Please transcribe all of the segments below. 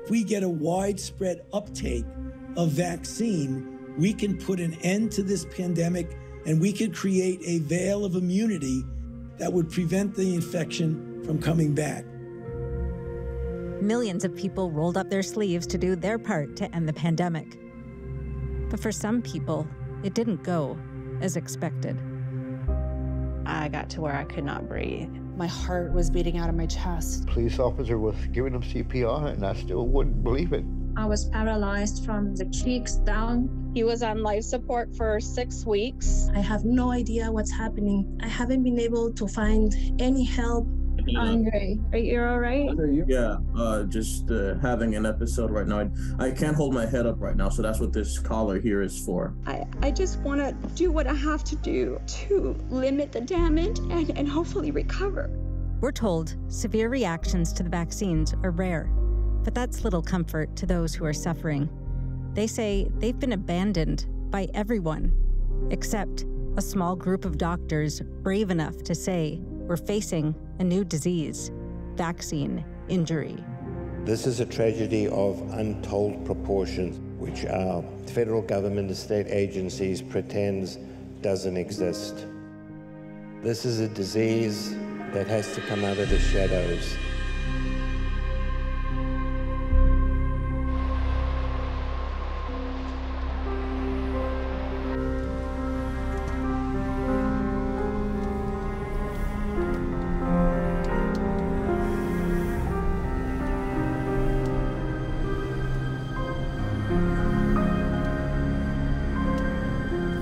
If we get a widespread uptake of vaccine, we can put an end to this pandemic and we could create a veil of immunity that would prevent the infection from coming back. Millions of people rolled up their sleeves to do their part to end the pandemic. But for some people, it didn't go as expected. I got to where I could not breathe. My heart was beating out of my chest. Police officer was giving him CPR, and I still wouldn't believe it. I was paralyzed from the cheeks down. He was on life support for 6 weeks. I have no idea what's happening. I haven't been able to find any help. Andre, are you all right? Yeah, just having an episode right now. I can't hold my head up right now, so that's what this collar here is for. I just want to do what I have to do to limit the damage and hopefully recover. We're told severe reactions to the vaccines are rare, but that's little comfort to those who are suffering. They say they've been abandoned by everyone, except a small group of doctors brave enough to say we're facing a new disease, vaccine injury. This is a tragedy of untold proportions, which our federal government and state agencies pretends doesn't exist. This is a disease that has to come out of the shadows.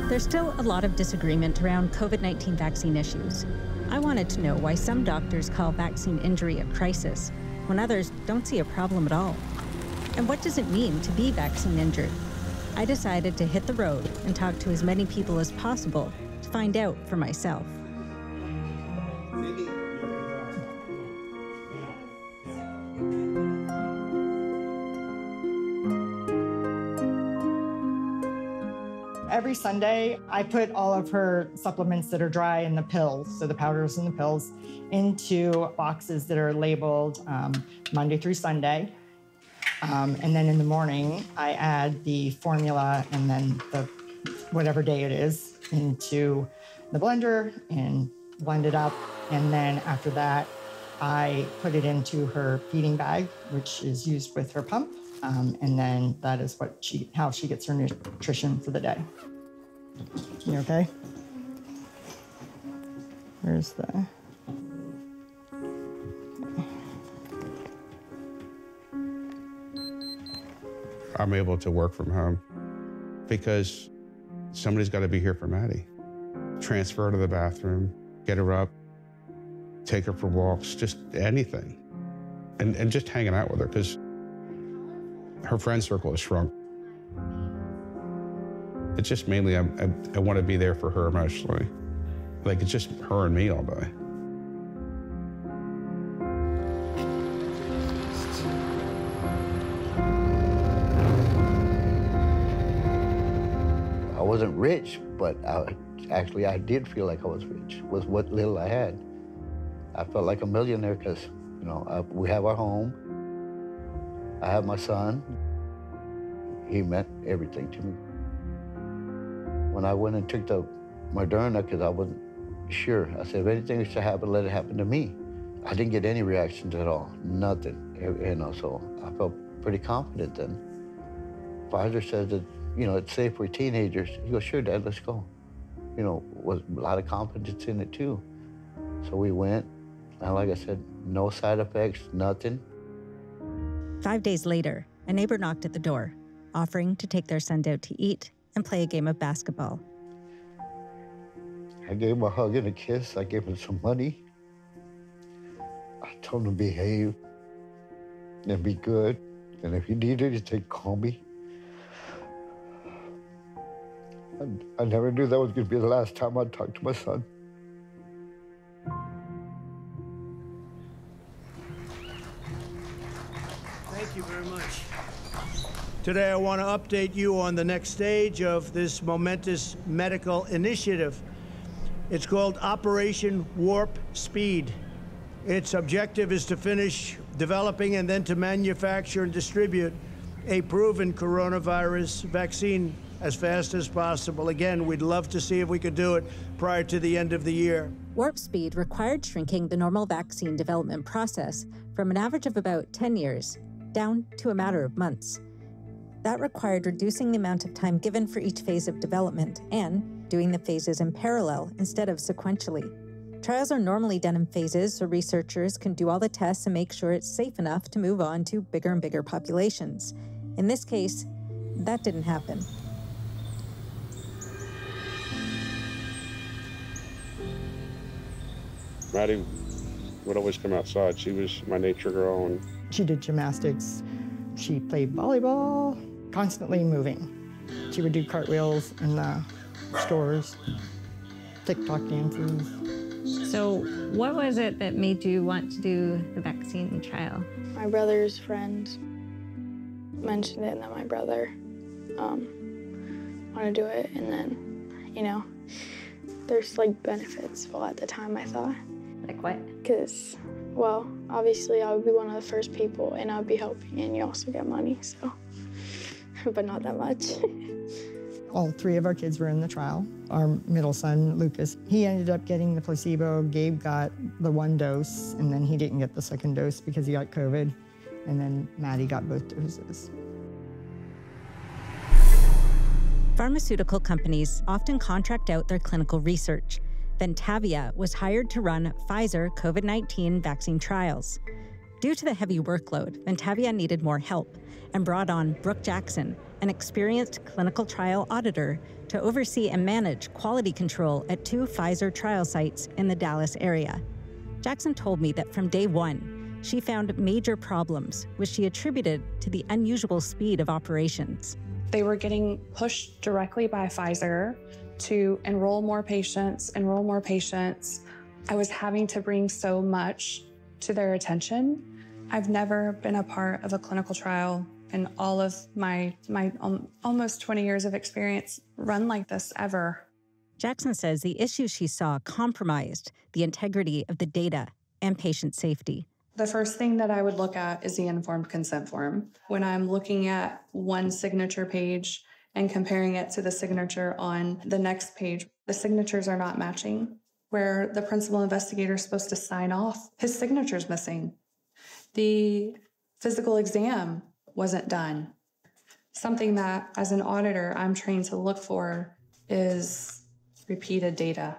There's still a lot of disagreement around COVID-19 vaccine issues. I wanted to know why some doctors call vaccine injury a crisis, when others don't see a problem at all. And what does it mean to be vaccine injured? I decided to hit the road and talk to as many people as possible to find out for myself. Every Sunday, I put all of her supplements that are dry and the pills, so the powders and the pills, into boxes that are labeled Monday through Sunday. And then in the morning, I add the formula and then the whatever day it is into the blender and blend it up. And then after that, I put it into her feeding bag, which is used with her pump. And then that is how she gets her nutrition for the day. You okay? Where's the... I'm able to work from home because somebody's got to be here for Maddie. Transfer her to the bathroom, get her up, take her for walks, just anything. And just hanging out with her because her friend circle has shrunk. It's just mainly I want to be there for her emotionally. Like it's just her and me all day. I wasn't rich, but I did feel like I was rich with what little I had. I felt like a millionaire because, we have our home. I have my son. He meant everything to me. When I went and took the Moderna, because I wasn't sure, I said, if anything was to happen, let it happen to me. I didn't get any reactions at all, nothing, so I felt pretty confident then. Pfizer says that, it's safe for teenagers. He goes, sure, Dad, let's go. Was a lot of confidence in it too. So we went, and like I said, no side effects, nothing. 5 days later, a neighbor knocked at the door, offering to take their son out to eat and play a game of basketball. I gave him a hug and a kiss. I gave him some money. I told him to behave and be good. And if you need anything, call me. I never knew that was going to be the last time I'd talk to my son. Thank you very much. Today, I want to update you on the next stage of this momentous medical initiative. It's called Operation Warp Speed. Its objective is to finish developing and then to manufacture and distribute a proven coronavirus vaccine as fast as possible. Again, we'd love to see if we could do it prior to the end of the year. Warp speed required shrinking the normal vaccine development process from an average of about 10 years down to a matter of months. That required reducing the amount of time given for each phase of development and doing the phases in parallel instead of sequentially. Trials are normally done in phases so researchers can do all the tests and make sure it's safe enough to move on to bigger and bigger populations. In this case, that didn't happen. Maddie would always come outside. She was my nature girl. And she did gymnastics. She played volleyball, constantly moving. She would do cartwheels in the stores, TikTok dances. So what was it that made you want to do the vaccine trial? My brother's friend mentioned it, and then my brother wanted to do it, and then, you know, there's like benefits. Well, at the time I thought. Like what? Because, well, obviously I would be one of the first people, and I would be helping, and you also get money, so, but not that much. All three of our kids were in the trial. Our middle son, Lucas, he ended up getting the placebo. Gabe got the 1 dose, and then he didn't get the 2nd dose because he got COVID. And then Maddie got both doses. Pharmaceutical companies often contract out their clinical research. Ventavia was hired to run Pfizer COVID-19 vaccine trials. Due to the heavy workload, Ventavia needed more help and brought on Brooke Jackson, an experienced clinical trial auditor, to oversee and manage quality control at 2 Pfizer trial sites in the Dallas area. Jackson told me that from day one, she found major problems, which she attributed to the unusual speed of operations. They were getting pushed directly by Pfizer to enroll more patients. I was having to bring so much to their attention. I've never been a part of a clinical trial in all of my almost 20 years of experience run like this ever. Jackson says the issues she saw compromised the integrity of the data and patient safety. The first thing that I would look at is the informed consent form. When I'm looking at one signature page and comparing it to the signature on the next page, the signatures are not matching. Where the principal investigator is supposed to sign off, his signature's missing. The physical exam wasn't done. Something that, as an auditor, I'm trained to look for is repeated data.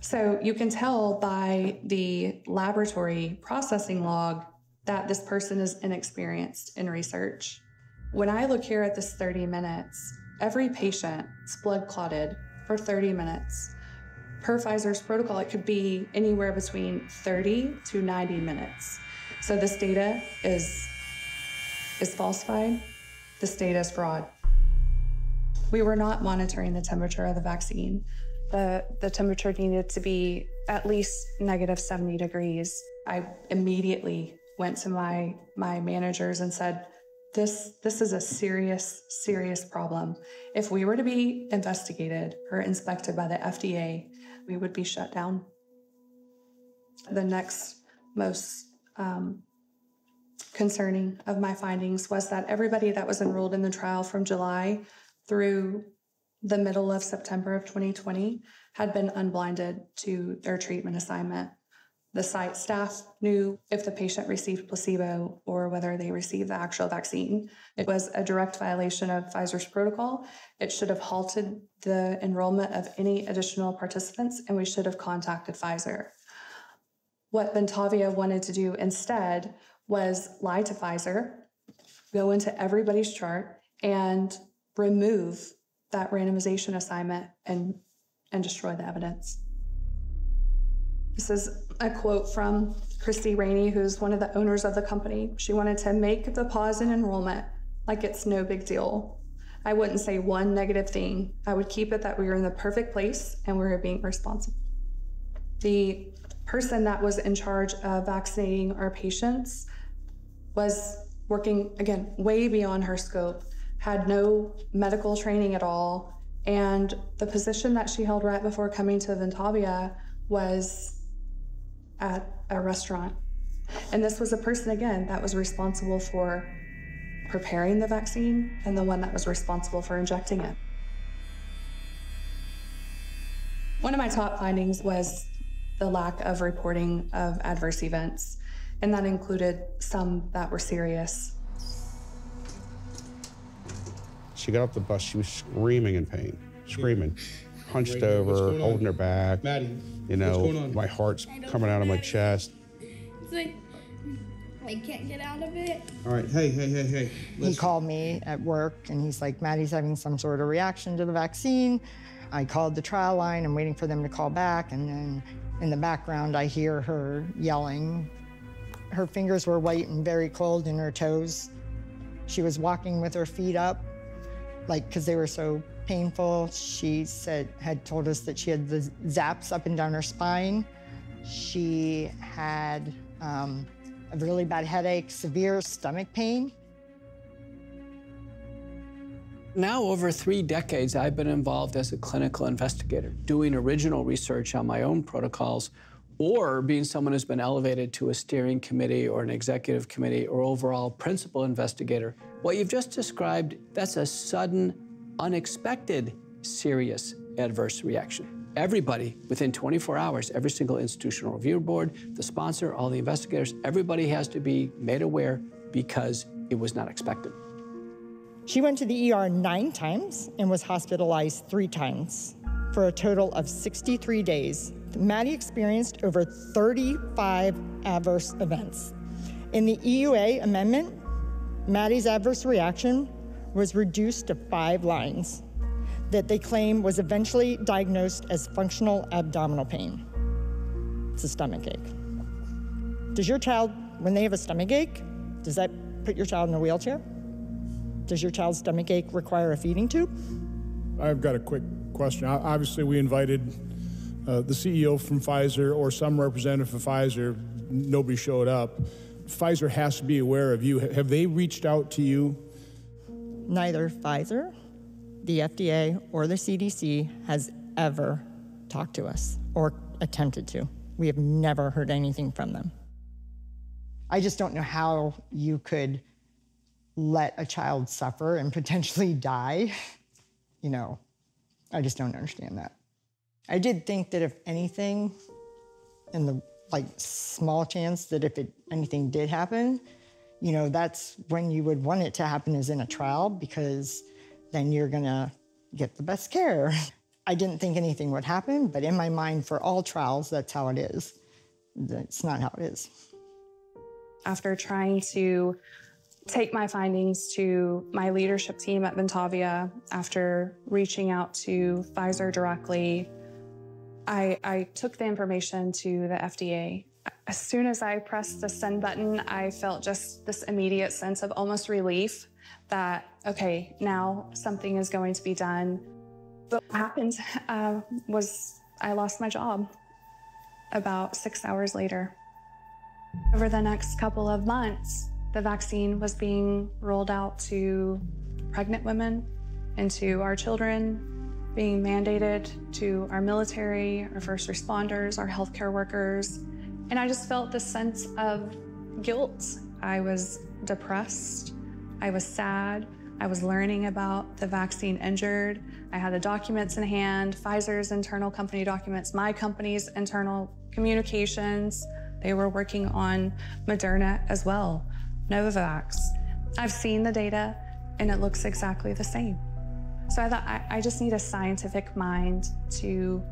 So you can tell by the laboratory processing log that this person is inexperienced in research. When I look here at this 30 minutes, every patient's blood clotted for 30 minutes. Per Pfizer's protocol, it could be anywhere between 30 to 90 minutes. So this data is falsified. This data is fraud. We were not monitoring the temperature of the vaccine. The temperature needed to be at least -70 degrees. I immediately went to my managers and said, this is a serious problem. If we were to be investigated or inspected by the FDA, we would be shut down. The next most concerning of my findings was that everybody that was enrolled in the trial from July through the middle of September of 2020 had been unblinded to their treatment assignment. The site staff knew if the patient received placebo or whether they received the actual vaccine. It was a direct violation of Pfizer's protocol. It should have halted the enrollment of any additional participants, and we should have contacted Pfizer. What Ventavia wanted to do instead was lie to Pfizer, go into everybody's chart, and remove that randomization assignment and destroy the evidence. This is a quote from Christy Rainey, who's one of the owners of the company. She wanted to make the pause in enrollment like it's no big deal. I wouldn't say one negative thing. I would keep it that we were in the perfect place and we were being responsible. The person that was in charge of vaccinating our patients was working, again, way beyond her scope, had no medical training at all, and the position that she held right before coming to Ventavia was at a restaurant And this was a person, again, that was responsible for preparing the vaccine and the one that was responsible for injecting it. One of my top findings was the lack of reporting of adverse events, and that included some that were serious. She got off the bus, she was screaming in pain, screaming. Hunched over, holding her back. Maddie, you know, my heart's coming out of my chest. It's like, I can't get out of it. All right, hey. He called me at work and he's like, Maddie's having some sort of reaction to the vaccine. I called the trial line, I'm waiting for them to call back, and then in the background I hear her yelling. Her fingers were white and very cold in her toes. She was walking with her feet up, like, because they were so painful. She had told us that she had the zaps up and down her spine. She had a really bad headache, severe stomach pain. Now, over 3 decades, I've been involved as a clinical investigator, doing original research on my own protocols, or being someone who's been elevated to a steering committee or an executive committee or overall principal investigator. What you've just described, that's a sudden, unexpected, serious adverse reaction. Everybody, within 24 hours, every single institutional review board, the sponsor, all the investigators, everybody has to be made aware because it was not expected. She went to the ER 9 times and was hospitalized 3 times for a total of 63 days. Maddie experienced over 35 adverse events. In the EUA amendment, Maddie's adverse reaction was reduced to 5 lines that they claim was eventually diagnosed as functional abdominal pain. It's a stomach ache. Does your child, when they have a stomach ache, does that put your child in a wheelchair? Does your child's stomach ache require a feeding tube? I've got a quick question. Obviously, we invited the CEO from Pfizer or some representative from Pfizer. Nobody showed up. Pfizer has to be aware of you. Have they reached out to you? Neither Pfizer, the FDA, or the CDC has ever talked to us or attempted to. We have never heard anything from them. I just don't know how you could let a child suffer and potentially die. You know, I just don't understand that. I did think that if anything, in the small chance that if anything did happen, you know, that's when you would want it to happen is in a trial, because then you're gonna get the best care. I didn't think anything would happen, but in my mind, for all trials, that's how it is. That's not how it is. After trying to take my findings to my leadership team at Ventavia, after reaching out to Pfizer directly, I took the information to the FDA. As soon as I pressed the send button, I felt just this immediate sense of almost relief that, okay, now something is going to be done. But what happened was I lost my job about 6 hours later. Over the next couple of months, the vaccine was being rolled out to pregnant women and to our children, being mandated to our military, our first responders, our healthcare workers. And I just felt this sense of guilt. I was depressed. I was sad. I was learning about the vaccine injured. I had the documents in hand, Pfizer's internal company documents, my company's internal communications. They were working on Moderna as well, Novavax. I've seen the data and it looks exactly the same. So I thought I just need a scientific mind to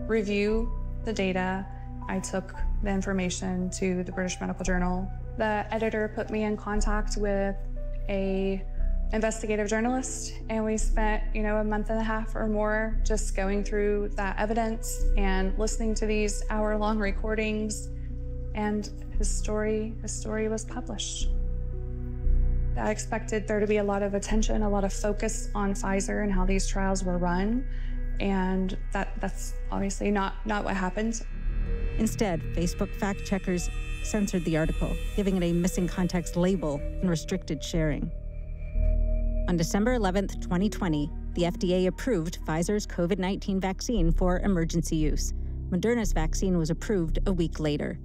review the data. I took the information to the British Medical Journal. The editor put me in contact with a investigative journalist, and we spent, a month and a half or more just going through that evidence and listening to these hour-long recordings, and his story was published. I expected there to be a lot of attention, a lot of focus on Pfizer and how these trials were run, and that's obviously not what happened. Instead, Facebook fact-checkers censored the article, giving it a missing context label and restricted sharing. On December 11th, 2020, the FDA approved Pfizer's COVID-19 vaccine for emergency use. Moderna's vaccine was approved a week later.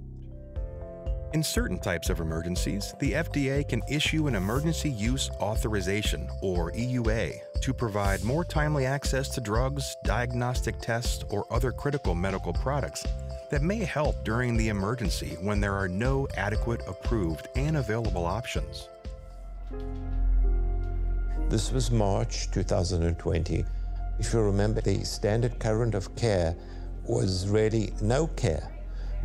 In certain types of emergencies, the FDA can issue an Emergency Use Authorization, or EUA, to provide more timely access to drugs, diagnostic tests, or other critical medical products that may help during the emergency when there are no adequate, approved, and available options. This was March 2020. If you remember, the standard current of care was really no care.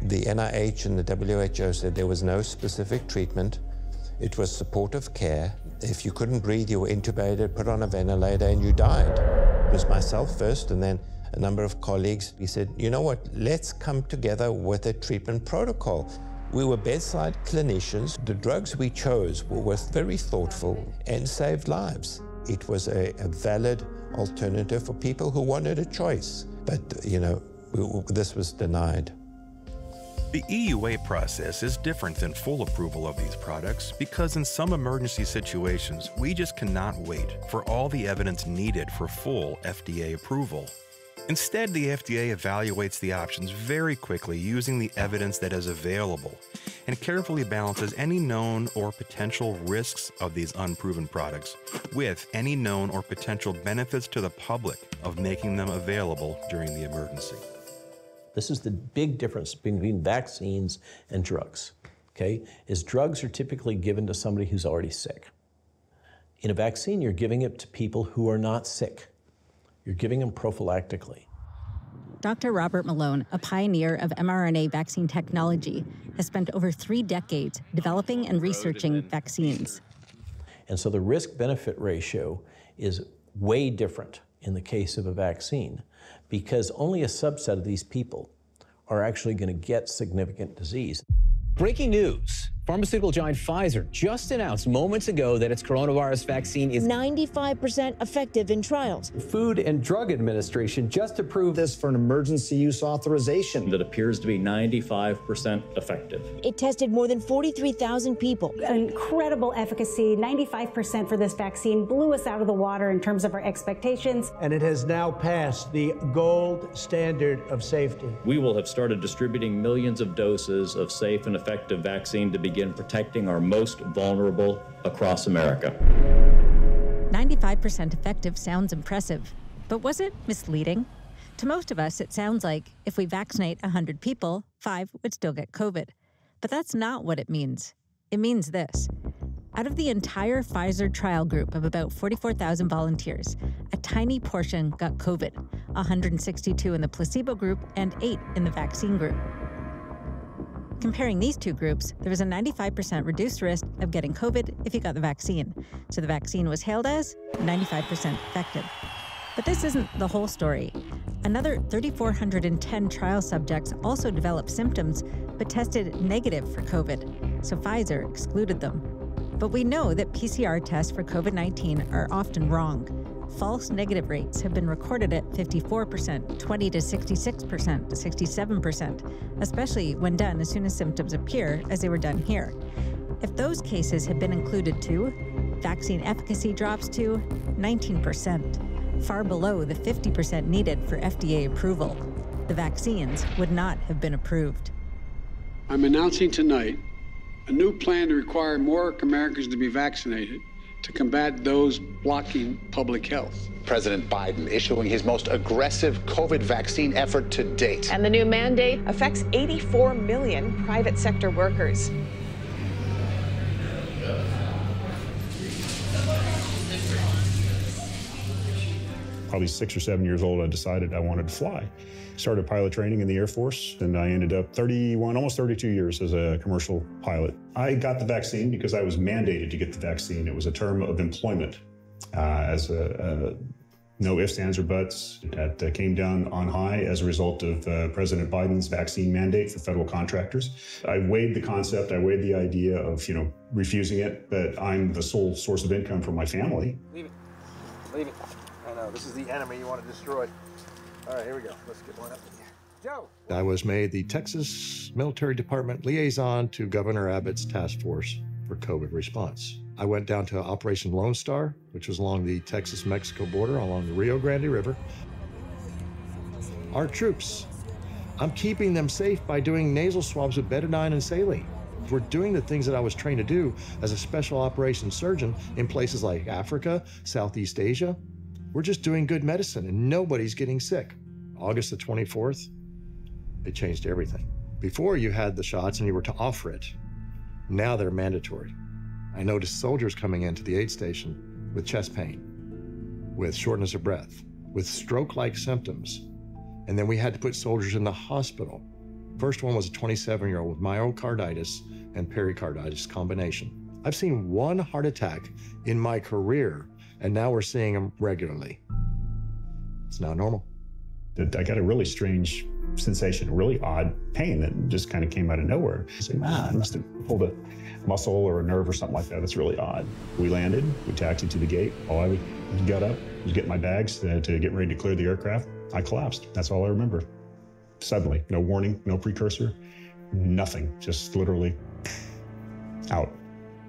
The NIH and the WHO said there was no specific treatment. It was supportive care. If you couldn't breathe, you were intubated, put on a ventilator, and you died. It was myself first, and then a number of colleagues. We said, you know what, let's come together with a treatment protocol. We were bedside clinicians. The drugs we chose were very thoughtful and saved lives. It was a valid alternative for people who wanted a choice. But, you know, this was denied. The EUA process is different than full approval of these products because in some emergency situations, we just cannot wait for all the evidence needed for full FDA approval. Instead, the FDA evaluates the options very quickly using the evidence that is available and carefully balances any known or potential risks of these unproven products with any known or potential benefits to the public of making them available during the emergency. This is the big difference between vaccines and drugs, okay? Is drugs are typically given to somebody who's already sick. In a vaccine, you're giving it to people who are not sick. You're giving them prophylactically. Dr. Robert Malone, a pioneer of mRNA vaccine technology, has spent over 3 decades developing and researching vaccines. And so the risk-benefit ratio is way different in the case of a vaccine because only a subset of these people are actually going to get significant disease. Breaking news. Pharmaceutical giant Pfizer just announced moments ago that its coronavirus vaccine is 95% effective in trials. Food and Drug Administration just approved this for an emergency use authorization that appears to be 95% effective. It tested more than 43,000 people. Incredible efficacy, 95% for this vaccine, blew us out of the water in terms of our expectations. And it has now passed the gold standard of safety. We will have started distributing millions of doses of safe and effective vaccine to begin protecting our most vulnerable across America. 95% effective sounds impressive, but was it misleading? To most of us, it sounds like if we vaccinate 100 people, 5 would still get COVID. But that's not what it means. It means this. Out of the entire Pfizer trial group of about 44,000 volunteers, a tiny portion got COVID, 162 in the placebo group and 8 in the vaccine group. Comparing these two groups, there was a 95% reduced risk of getting COVID if you got the vaccine. So the vaccine was hailed as 95% effective. But this isn't the whole story. Another 3,410 trial subjects also developed symptoms, but tested negative for COVID. So Pfizer excluded them. But we know that PCR tests for COVID-19 are often wrong. False negative rates have been recorded at 54%, 20 to 66% to 67%, especially when done as soon as symptoms appear, as they were done here. If those cases had been included too, vaccine efficacy drops to 19%, far below the 50% needed for FDA approval. The vaccines would not have been approved. I'm announcing tonight a new plan to require more Americans to be vaccinated to combat those blocking public health. President Biden issuing his most aggressive COVID vaccine effort to date. And the new mandate affects 84 million private sector workers. Probably 6 or 7 years old, I decided I wanted to fly. Started pilot training in the Air Force, and I ended up 31, almost 32 years as a commercial pilot. I got the vaccine because I was mandated to get the vaccine. It was a term of employment as no ifs, ands, or buts. That came down on high as a result of President Biden's vaccine mandate for federal contractors. I weighed the concept, I weighed the idea of, refusing it, but I'm the sole source of income for my family. Leave it. Leave it. I know, this is the enemy you want to destroy. All right, here we go. Let's get one up. Joe. I was made the Texas Military Department liaison to Governor Abbott's task force for COVID response. I went down to Operation Lone Star, which was along the Texas-Mexico border, along the Rio Grande River. Our troops, I'm keeping them safe by doing nasal swabs with betadine and saline. We're doing the things that I was trained to do as a special operations surgeon in places like Africa, Southeast Asia. We're just doing good medicine and nobody's getting sick. August the 24th, it changed everything. Before you had the shots and you were to offer it. Now they're mandatory. I noticed soldiers coming into the aid station with chest pain, with shortness of breath, with stroke-like symptoms. And then we had to put soldiers in the hospital. First one was a 27-year-old with myocarditis and pericarditis combination. I've seen one heart attack in my career, and now we're seeing them regularly. It's now normal. I got a really strange sensation, a really odd pain that just kind of came out of nowhere. I said, I must have pulled a muscle or a nerve or something like that. That's really odd. We landed, we taxied to the gate. All I got up was getting my bags to get ready to clear the aircraft. I collapsed. That's all I remember. Suddenly, no warning, no precursor, nothing, just literally out.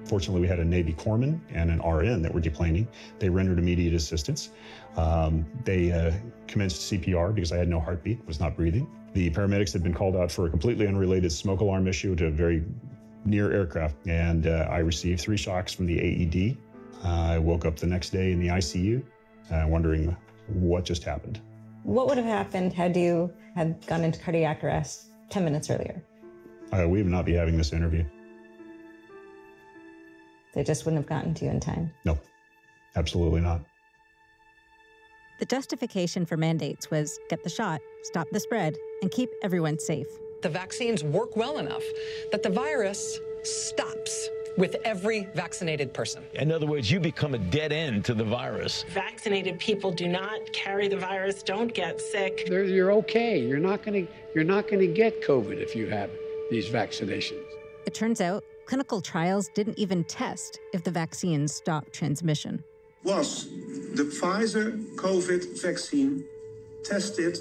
Fortunately, we had a Navy corpsman and an RN that were deplaning. They rendered immediate assistance. They commenced CPR because I had no heartbeat, was not breathing. The paramedics had been called out for a completely unrelated smoke alarm issue to a very near aircraft, and I received 3 shocks from the AED. I woke up the next day in the ICU, wondering what just happened. What would have happened had you had gone into cardiac arrest 10 minutes earlier? We would not be having this interview. They just wouldn't have gotten to you in time? No, absolutely not. The justification for mandates was get the shot, stop the spread, and keep everyone safe. The vaccines work well enough that the virus stops with every vaccinated person. In other words, you become a dead end to the virus. Vaccinated people do not carry the virus, don't get sick. You're okay. You're not going to get COVID if you have these vaccinations. It turns out clinical trials didn't even test if the vaccines stopped transmission. Was the Pfizer COVID vaccine tested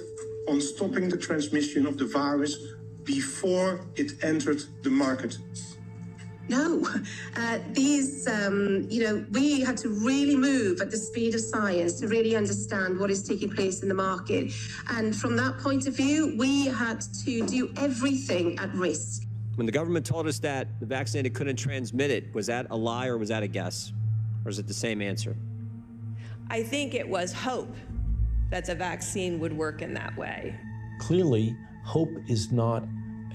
on stopping the transmission of the virus before it entered the market? No, we had to really move at the speed of science to really understand what is taking place in the market. And from that point of view, we had to do everything at risk. When the government told us that the vaccinated couldn't transmit it, was that a lie or was that a guess? Or is it the same answer? I think it was hope that the vaccine would work in that way. Clearly, hope is not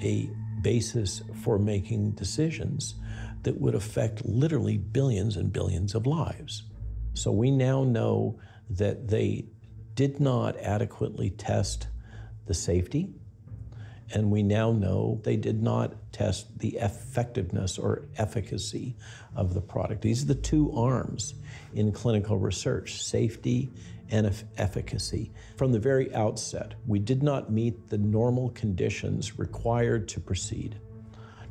a basis for making decisions that would affect literally billions and billions of lives. So we now know that they did not adequately test the safety, and we now know they did not test the effectiveness or efficacy of the product. These are the 2 arms in clinical research, safety and efficacy. From the very outset, we did not meet the normal conditions required to proceed.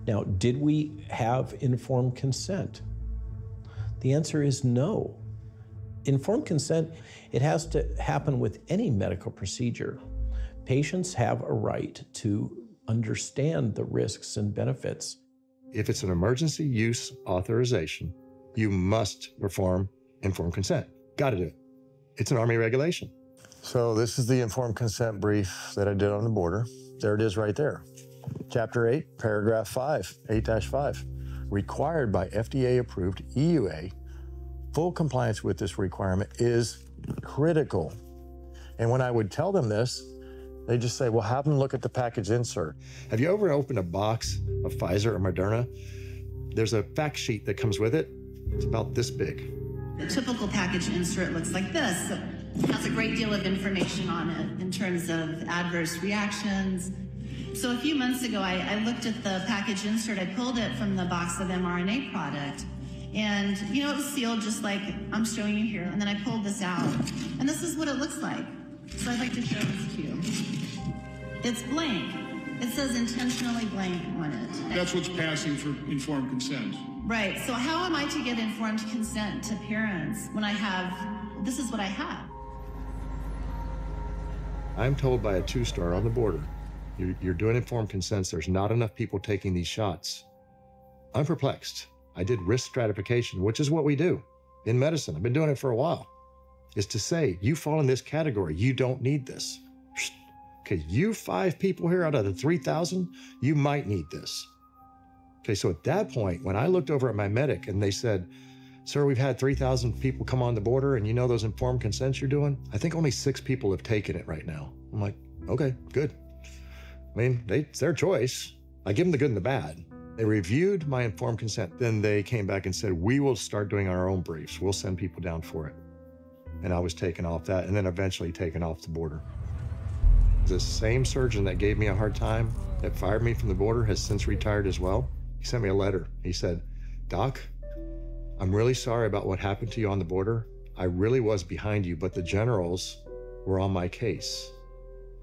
Now, did we have informed consent? The answer is no. Informed consent, it has to happen with any medical procedure. Patients have a right to understand the risks and benefits. If it's an emergency use authorization, you must perform informed consent. Got to do it. It's an Army regulation. So this is the informed consent brief that I did on the border. There it is right there. Chapter 8, paragraph 5, 8-5. Required by FDA-approved EUA, full compliance with this requirement is critical. And when I would tell them this, they just say, well, have them look at the package insert. Have you ever opened a box of Pfizer or Moderna? There's a fact sheet that comes with it. It's about this big. The typical package insert looks like this. It has a great deal of information on it in terms of adverse reactions. So a few months ago, I looked at the package insert. I pulled it from the box of mRNA product. And, it was sealed just like I'm showing you here. And then I pulled this out. And this is what it looks like. So I'd like to show this to you. It's blank. It says intentionally blank on it. That's what's passing for informed consent. Right. So how am I to get informed consent to parents when this is what I have? I'm told by a 2-star on the border, you're doing informed consents. There's not enough people taking these shots. I'm perplexed. I did risk stratification, which is what we do in medicine. I've been doing it for a while. Is to say, you fall in this category, you don't need this. Okay, you 5 people here out of the 3,000, you might need this. Okay, so at that point, when I looked over at my medic and they said, sir, we've had 3,000 people come on the border and you know those informed consents you're doing? I think only 6 people have taken it right now. I'm like, okay, good. I mean, it's their choice. I give them the good and the bad. They reviewed my informed consent. Then they came back and said, we will start doing our own briefs. We'll send people down for it. And I was taken off that and then eventually taken off the border. The same surgeon that gave me a hard time, that fired me from the border, has since retired as well. He sent me a letter. He said, Doc, I'm really sorry about what happened to you on the border. I really was behind you, but the generals were on my case.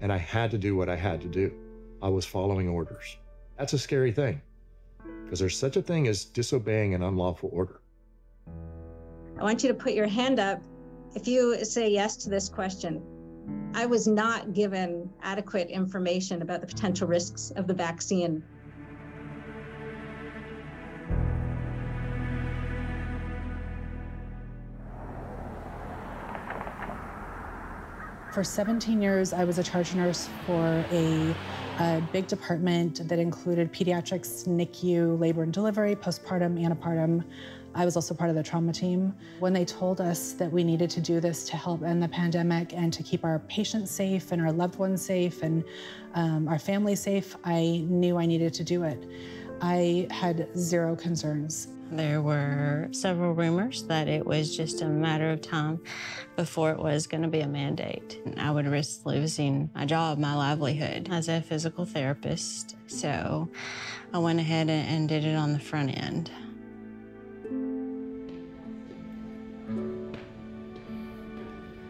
And I had to do what I had to do. I was following orders. That's a scary thing, because there's such a thing as disobeying an unlawful order. I want you to put your hand up if you say yes to this question. I was not given adequate information about the potential risks of the vaccine. For 17 years, I was a charge nurse for a big department that included pediatrics, NICU, labor and delivery, postpartum, antepartum. I was also part of the trauma team. When they told us that we needed to do this to help end the pandemic and to keep our patients safe and our loved ones safe and our family safe, I knew I needed to do it. I had zero concerns. There were several rumors that it was just a matter of time before it was going to be a mandate. I would risk losing my job, my livelihood as a physical therapist. So I went ahead and did it on the front end.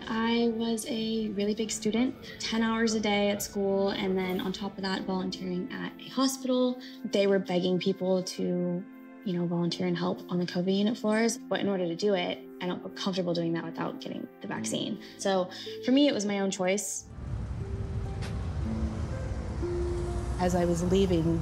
I was a really big student, 10 hours a day at school, and then on top of that, volunteering at a hospital. They were begging people to, volunteer and help on the COVID unit floors. But in order to do it, I don't feel comfortable doing that without getting the vaccine. So for me, it was my own choice. As I was leaving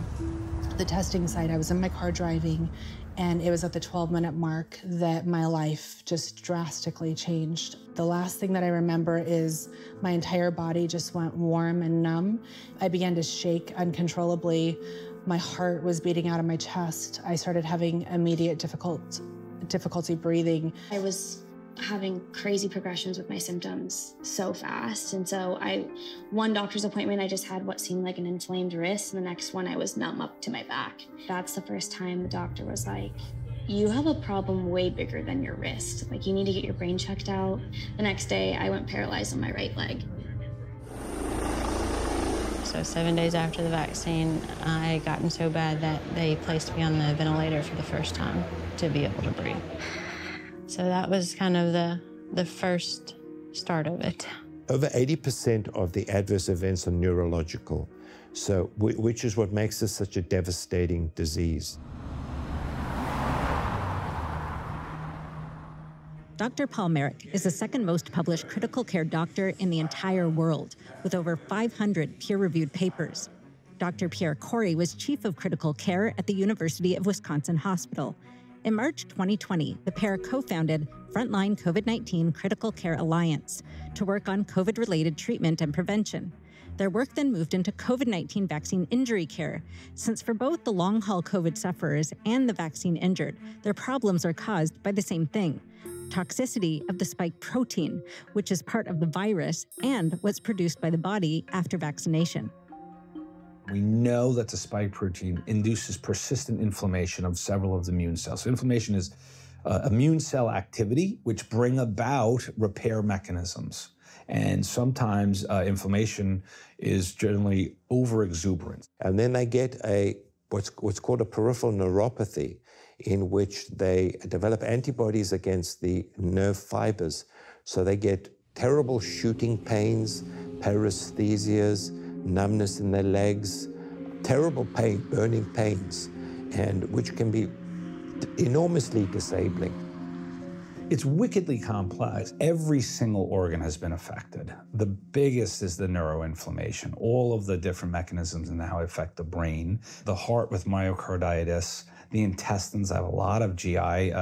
the testing site, I was in my car driving, and it was at the 12-minute mark that my life just drastically changed. The last thing that I remember is my entire body just went warm and numb. I began to shake uncontrollably. My heart was beating out of my chest. I started having immediate difficulty breathing. I was having crazy progressions with my symptoms so fast. And so one doctor's appointment, I just had what seemed like an inflamed wrist, and the next one I was numb up to my back. That's the first time the doctor was like, you have a problem way bigger than your wrist. Like, you need to get your brain checked out. The next day, I went paralyzed on my right leg. So 7 days after the vaccine, I had gotten so bad that they placed me on the ventilator for the first time to be able to breathe. So that was kind of the first start of it. Over 80% of the adverse events are neurological, so which is what makes this such a devastating disease. Dr. Paul Merrick is the second most published critical care doctor in the entire world, with over 500 peer-reviewed papers. Dr. Pierre Corey was chief of critical care at the University of Wisconsin Hospital. In March 2020, the pair co-founded Frontline COVID-19 Critical Care Alliance to work on COVID-related treatment and prevention. Their work then moved into COVID-19 vaccine injury care, since for both the long-haul COVID sufferers and the vaccine injured, their problems are caused by the same thing: toxicity of the spike protein, which is part of the virus and what's produced by the body after vaccination. We know that the spike protein induces persistent inflammation of several of the immune cells. So inflammation is immune cell activity, which bring about repair mechanisms. And sometimes inflammation is generally overexuberant. And then they get what's called a peripheral neuropathy, in which they develop antibodies against the nerve fibers. So they get terrible shooting pains, paresthesias, numbness in their legs, terrible pain, burning pains, and which can be enormously disabling. It's wickedly complex. Every single organ has been affected. The biggest is the neuroinflammation, all of the different mechanisms and how they affect the brain, the heart with myocarditis, the intestines. I have a lot of GI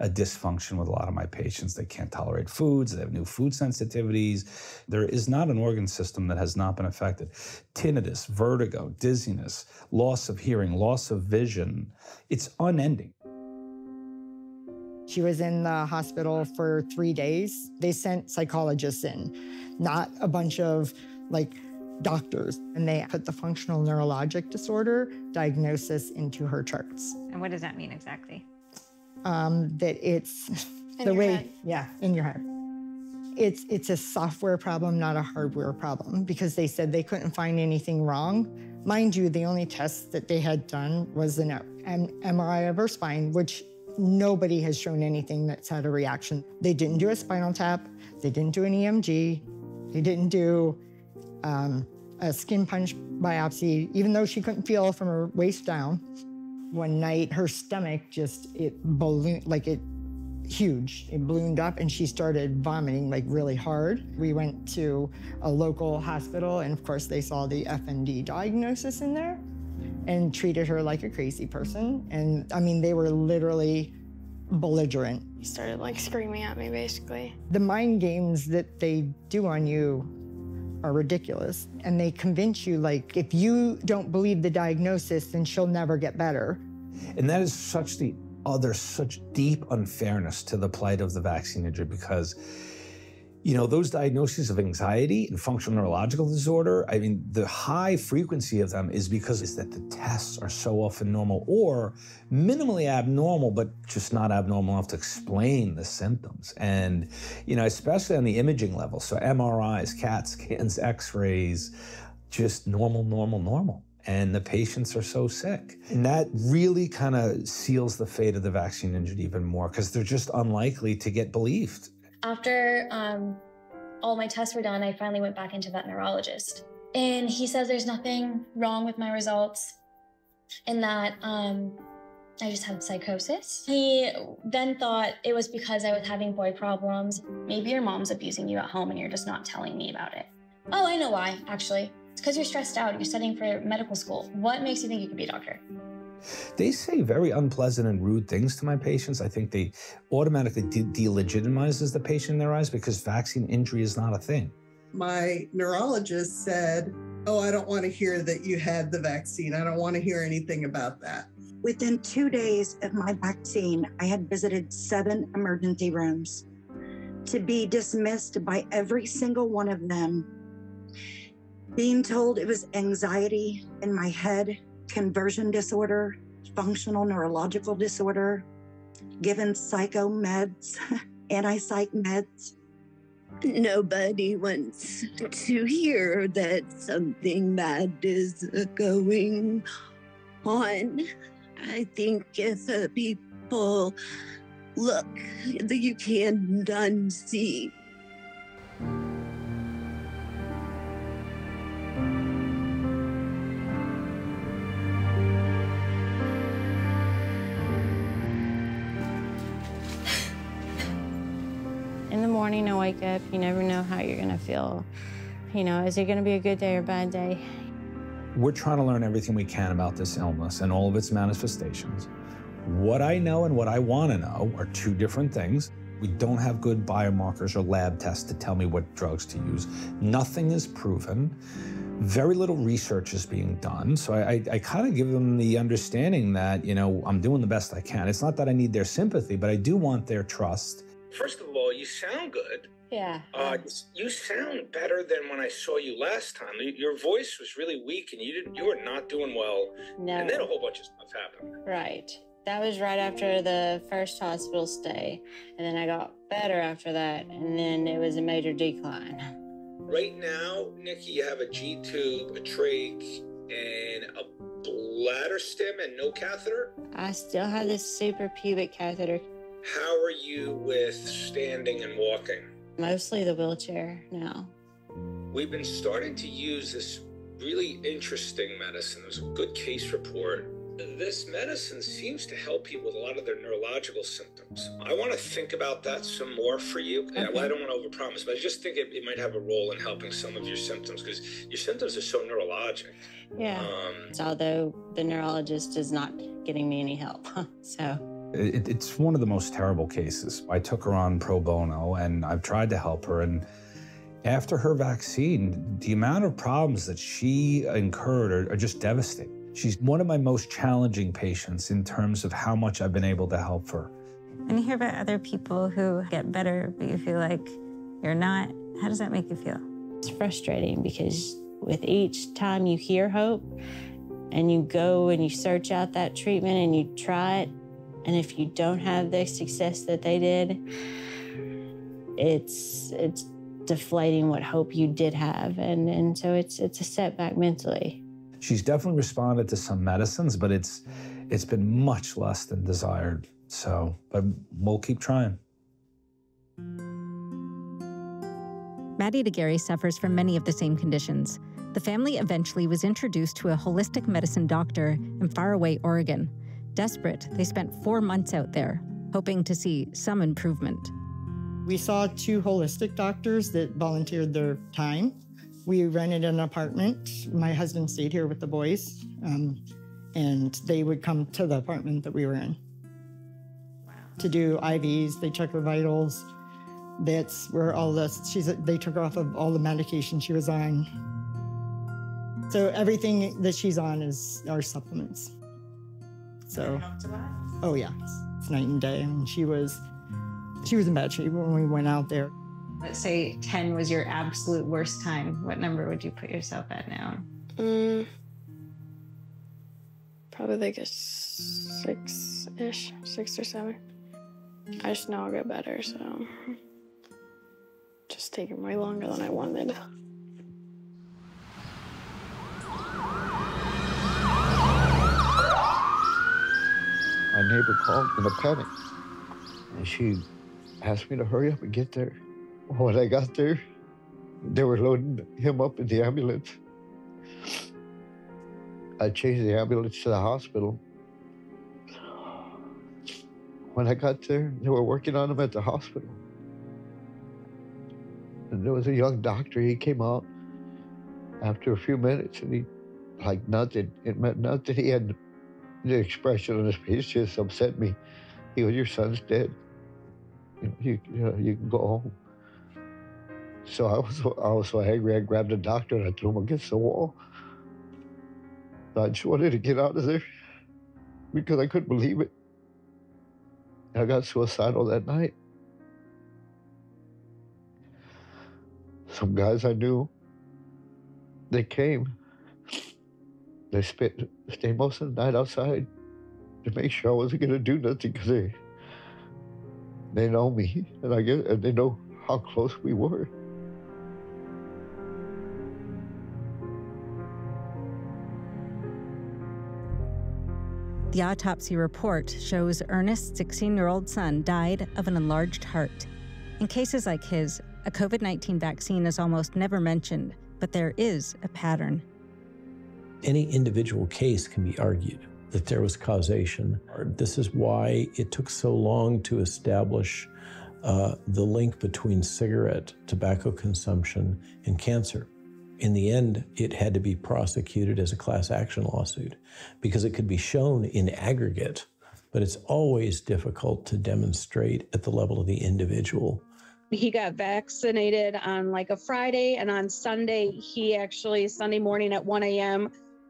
dysfunction with a lot of my patients. They can't tolerate foods. They have new food sensitivities. There is not an organ system that has not been affected. Tinnitus, vertigo, dizziness, loss of hearing, loss of vision. It's unending. She was in the hospital for 3 days. They sent psychologists in, not a bunch of doctors. And they put the functional neurologic disorder diagnosis into her charts. And what does that mean exactly? That it's in your head. Yeah, in your head. It's a software problem, not a hardware problem, because they said they couldn't find anything wrong. Mind you, the only test that they had done was an MRI of her spine, which nobody has shown anything that's had a reaction. They didn't do a spinal tap. They didn't do an EMG. They didn't do a skin punch biopsy, even though she couldn't feel from her waist down. One night, her stomach it ballooned, huge. It ballooned up and she started vomiting really hard. We went to a local hospital and of course they saw the FND diagnosis in there and treated her like a crazy person. And I mean, they were literally belligerent. He started screaming at me, basically. The mind games that they do on you are ridiculous. And they convince you, if you don't believe the diagnosis, then she'll never get better. And that is such deep unfairness to the plight of the vaccine injured because, those diagnoses of anxiety and functional neurological disorder, I mean, the high frequency of them is because that the tests are so often normal or minimally abnormal, but just not abnormal enough to explain the symptoms. And, especially on the imaging level, so MRIs, CAT scans, X-rays, just normal. And the patients are so sick. And that really kind of seals the fate of the vaccine injured even more because they're just unlikely to get believed. After all my tests were done, I finally went back into that neurologist. And he says there's nothing wrong with my results and that I just had psychosis. He then thought it was because I was having boy problems. Maybe your mom's abusing you at home and you're just not telling me about it. Oh, I know why, actually. It's because you're stressed out. You're studying for medical school. What makes you think you could be a doctor? They say very unpleasant and rude things to my patients. I think they automatically delegitimizes the patient in their eyes because vaccine injury is not a thing. My neurologist said, oh, I don't want to hear that you had the vaccine. I don't want to hear anything about that. Within 2 days of my vaccine, I had visited 7 emergency rooms to be dismissed by every single one of them, being told it was anxiety in my head, conversion disorder, functional neurological disorder, given psycho meds, anti-psych meds. Nobody wants to hear that something bad is going on. I think if people look, you can't unsee. In the morning, I wake up, you never know how you're gonna feel. Is it gonna be a good day or a bad day? We're trying to learn everything we can about this illness and all of its manifestations. What I know and what I wanna know are 2 different things. We don't have good biomarkers or lab tests to tell me what drugs to use. Nothing is proven. Very little research is being done. So I kind of give them the understanding that, I'm doing the best I can. It's not that I need their sympathy, but I do want their trust. First of all, you sound good. Yeah. You sound better than when I saw you last time. Your voice was really weak and you were not doing well. No. And then a whole bunch of stuff happened. Right. That was right after the first hospital stay. And then I got better after that. And then it was a major decline. Right now, Nikki, you have a G-tube, a trach, and a bladder stem and no catheter? I still have this suprapubic catheter. How are you with standing and walking? Mostly the wheelchair now. We've been starting to use this really interesting medicine. There's a good case report This medicine seems to help people with a lot of their neurological symptoms. I want to think about that some more for you. Okay. Well, I don't want to overpromise, but I just think it might have a role in helping some of your symptoms because your symptoms are so neurologic. Yeah. Although the neurologist is not getting me any help, so. It's one of the most terrible cases. I took her on pro bono, and I've tried to help her, and after her vaccine, the amount of problems that she incurred are just devastating. She's one of my most challenging patients in terms of how much I've been able to help her. When you hear about other people who get better, but you feel like you're not, how does that make you feel? It's frustrating because with each time you hear hope and you go and you search out that treatment and you try it, and if you don't have the success that they did, it's deflating what hope you did have. And so it's a setback mentally. She's definitely responded to some medicines, but it's been much less than desired. So, but we'll keep trying. Maddie DeGarry suffers from many of the same conditions. The family eventually was introduced to a holistic medicine doctor in faraway Oregon. Desperate, they spent 4 months out there, hoping to see some improvement. We saw 2 holistic doctors that volunteered their time. We rented an apartment. My husband stayed here with the boys, and they would come to the apartment that we were in. Wow. To do IVs. They check her vitals. That's where all they took her off of all the medication she was on. So everything that she's on is our supplements. So, oh yeah, it's night and day. I mean, she was in bad shape when we went out there. Let's say 10 was your absolute worst time. What number would you put yourself at now? Probably like a 6-ish, 6 or 7. I just know I'll get better, so just taking way longer than I wanted. My neighbor called in a panic, and she asked me to hurry up and get there. When I got there, they were loading him up in the ambulance. I changed the ambulance to the hospital. When I got there, they were working on him at the hospital. And there was a young doctor. He came out after a few minutes, and he, like nothing. It meant nothing. He had the expression on his face just upset me. He goes, "Your son's dead. You can go home." So I was so angry. I grabbed the doctor and I threw him against the wall. I just wanted to get out of there because I couldn't believe it. I got suicidal that night. Some guys I knew, they came. They stayed most of the night outside to make sure I wasn't going to do nothing because they know me, and they know how close we were. The autopsy report shows Ernest's 16-year-old son died of an enlarged heart. In cases like his, a COVID-19 vaccine is almost never mentioned, but there is a pattern. Any individual case can be argued that there was causation. This is why it took so long to establish the link between cigarette, tobacco consumption, and cancer. In the end, it had to be prosecuted as a class action lawsuit because it could be shown in aggregate, but it's always difficult to demonstrate at the level of the individual. He got vaccinated on like a Friday, and on Sunday, Sunday morning at 1 a.m.,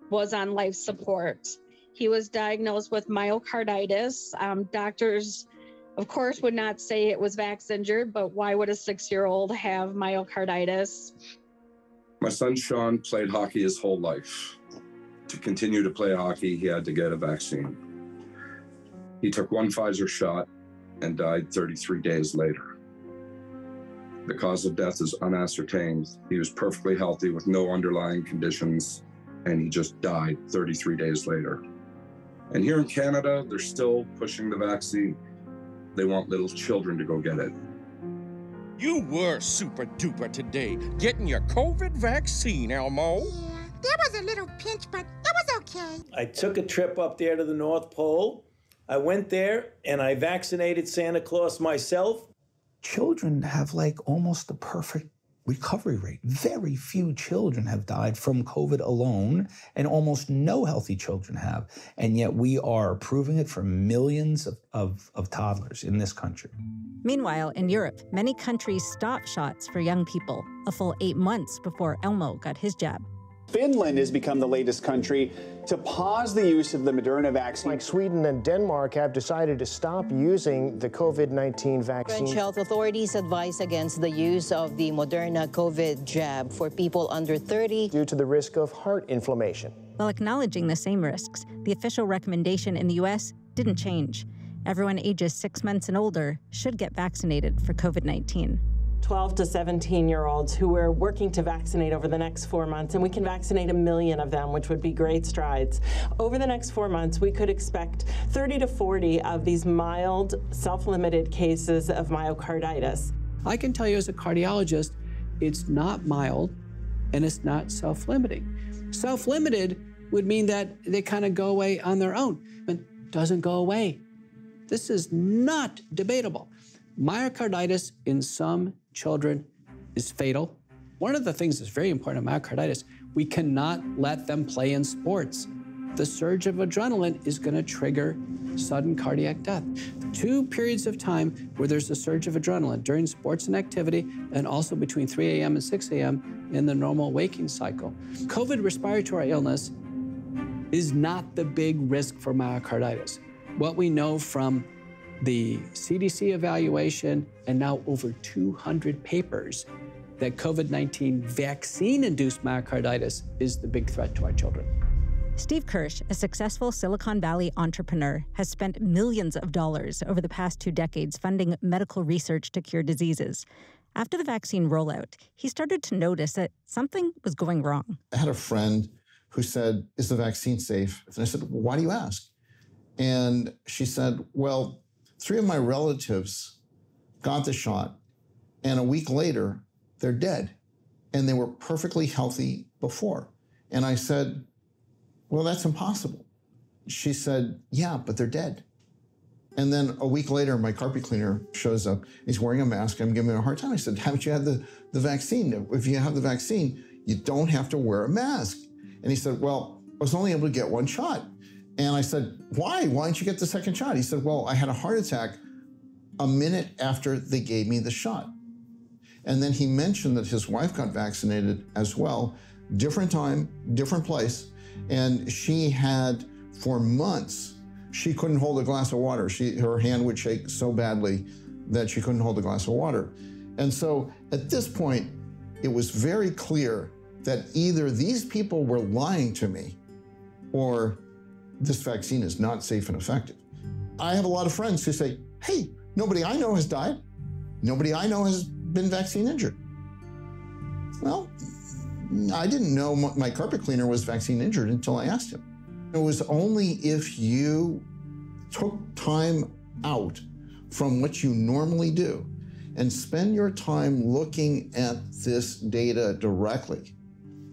was on life support. He was diagnosed with myocarditis. Doctors, of course, would not say it was vax-injured, but why would a 6-year-old have myocarditis? My son, Sean, played hockey his whole life. To continue to play hockey, he had to get a vaccine. He took 1 Pfizer shot and died 33 days later. The cause of death is unascertained. He was perfectly healthy with no underlying conditions, and he just died 33 days later. And here in Canada, they're still pushing the vaccine. They want little children to go get it. You were super duper today, getting your COVID vaccine, Elmo. Yeah, there was a little pinch, but it was Okay. I took a trip up there to the North Pole. I went there and I vaccinated Santa Claus myself. Children have like almost the perfect recovery rate. Very few children have died from COVID alone, and almost no healthy children have. And yet we are proving it for millions of toddlers in this country. Meanwhile, in Europe, many countries stopped shots for young people a full 8 months before Elmo got his jab. Finland has become the latest country to pause the use of the Moderna vaccine. Like Sweden and Denmark have decided to stop using the COVID-19 vaccine. French health authorities advise against the use of the Moderna COVID jab for people under 30 due to the risk of heart inflammation. While acknowledging the same risks, the official recommendation in the U.S. didn't change. Everyone ages 6 months and older should get vaccinated for COVID-19. 12 to 17-year-olds who we're working to vaccinate over the next 4 months, and we can vaccinate 1 million of them, which would be great strides. Over the next 4 months, we could expect 30 to 40 of these mild, self-limited cases of myocarditis. I can tell you as a cardiologist, it's not mild and it's not self-limiting. Self-limited would mean that they kind of go away on their own, but it doesn't go away. This is not debatable. Myocarditis in some children is fatal. One of the things that's very important in myocarditis, we cannot let them play in sports. The surge of adrenaline is going to trigger sudden cardiac death. 2 periods of time where there's a surge of adrenaline during sports and activity, and also between 3 a.m. and 6 a.m. in the normal waking cycle. COVID respiratory illness is not the big risk for myocarditis. What we know from the CDC evaluation, and now over 200 papers, that COVID-19 vaccine-induced myocarditis is the big threat to our children. Steve Kirsch, a successful Silicon Valley entrepreneur, has spent millions of dollars over the past 2 decades funding medical research to cure diseases. After the vaccine rollout, he started to notice that something was going wrong. I had a friend who said, "Is the vaccine safe?" And I said, "Why do you ask?" And she said, "Well, 3 of my relatives got the shot, and a week later, they're dead. And they were perfectly healthy before." And I said, "Well, that's impossible." She said, "Yeah, but they're dead." And then a week later, my carpet cleaner shows up. He's wearing a mask. I'm giving him a hard time. I said, "Haven't you had the vaccine? If you have the vaccine, you don't have to wear a mask." And he said, "Well, I was only able to get 1 shot." And I said, "Why? Why didn't you get the second shot?" He said, "Well, I had a heart attack a minute after they gave me the shot." And then he mentioned that his wife got vaccinated as well, different time, different place. And she had, for months, she couldn't hold a glass of water. Her hand would shake so badly that she couldn't hold a glass of water. And so at this point, it was very clear that either these people were lying to me or this vaccine is not safe and effective. I have a lot of friends who say, "Hey, nobody I know has died. Nobody I know has been vaccine injured." Well, I didn't know my carpet cleaner was vaccine injured until I asked him. It was only if you took time out from what you normally do and spend your time looking at this data directly.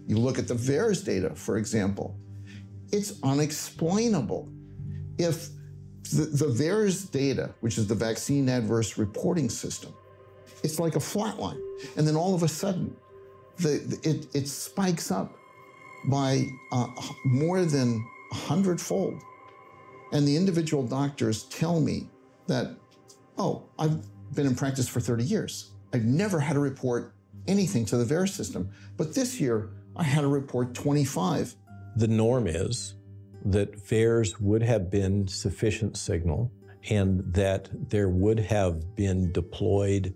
You look at the VAERS data, for example. It's unexplainable. If the VAERS data, which is the Vaccine Adverse Reporting System, it's like a flat line. And then all of a sudden, it spikes up by more than 100-fold. And the individual doctors tell me that, "Oh, I've been in practice for 30 years. I've never had to report anything to the VAERS system. But this year, I had to report 25. The norm is that VAERS would have been sufficient signal and that there would have been deployed,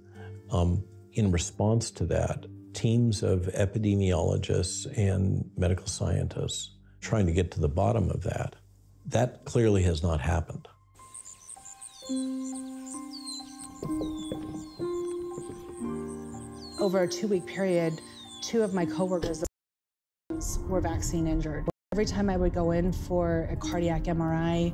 in response to that, teams of epidemiologists and medical scientists trying to get to the bottom of that. That clearly has not happened. Over a 2-week period, 2 of my coworkers were vaccine injured. Every time I would go in for a cardiac MRI,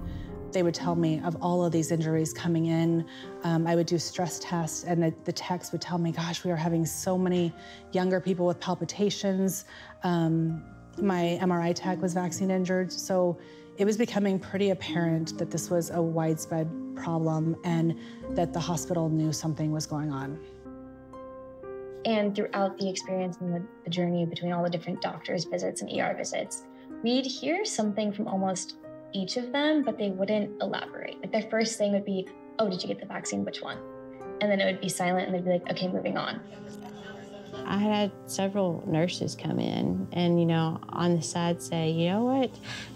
they would tell me of all of these injuries coming in. I would do stress tests, and the techs would tell me, "Gosh, we are having so many younger people with palpitations." My MRI tech was vaccine injured, so it was becoming pretty apparent that this was a widespread problem and that the hospital knew something was going on. And throughout the experience and the journey between all the different doctors' visits and ER visits, we'd hear something from almost each of them, but they wouldn't elaborate. Like their first thing would be, oh, did you get the vaccine? Which one? And then it would be silent and they'd be like, okay, moving on. I had several nurses come in and, on the side say, you know what,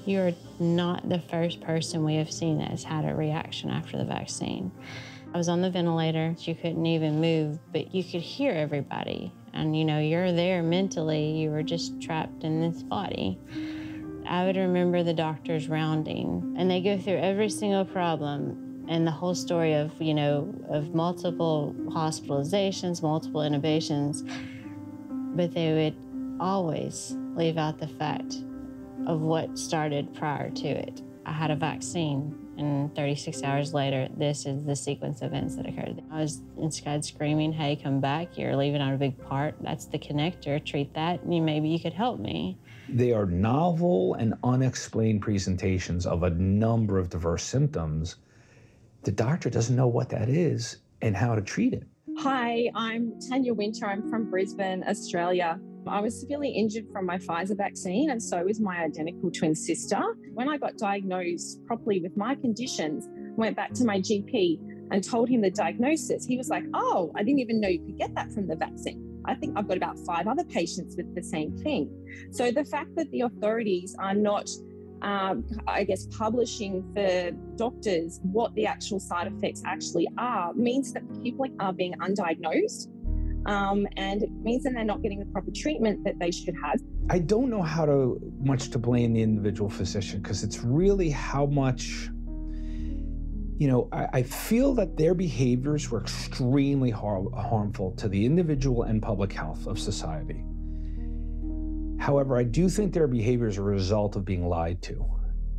you're not the first person we have seen that has had a reaction after the vaccine. I was on the ventilator, you couldn't even move, but you could hear everybody. And, you're there mentally, you were just trapped in this body. I would remember the doctors rounding, and they go through every single problem and the whole story of, of multiple hospitalizations, multiple intubations, but they would always leave out the fact of what started prior to it. I had a vaccine, and 36 hours later, this is the sequence of events that occurred. I was inside screaming, hey, come back, you're leaving out a big part. That's the connector, treat that, and maybe you could help me. They are novel and unexplained presentations of a number of diverse symptoms. The doctor doesn't know what that is and how to treat it. Hi, I'm Tanya Winter. I'm from Brisbane, Australia. I was severely injured from my Pfizer vaccine, and so was my identical twin sister. When I got diagnosed properly with my conditions, went back to my GP and told him the diagnosis. He was like, oh, I didn't even know you could get that from the vaccine. I think I've got about 5 other patients with the same thing. So the fact that the authorities are not publishing for doctors what the actual side effects actually are means that people are being undiagnosed, and it means that they're not getting the proper treatment that they should have. I don't know how much to blame the individual physician, because it's really how much, I feel that their behaviors were extremely harmful to the individual and public health of society. However, I do think their behavior is a result of being lied to.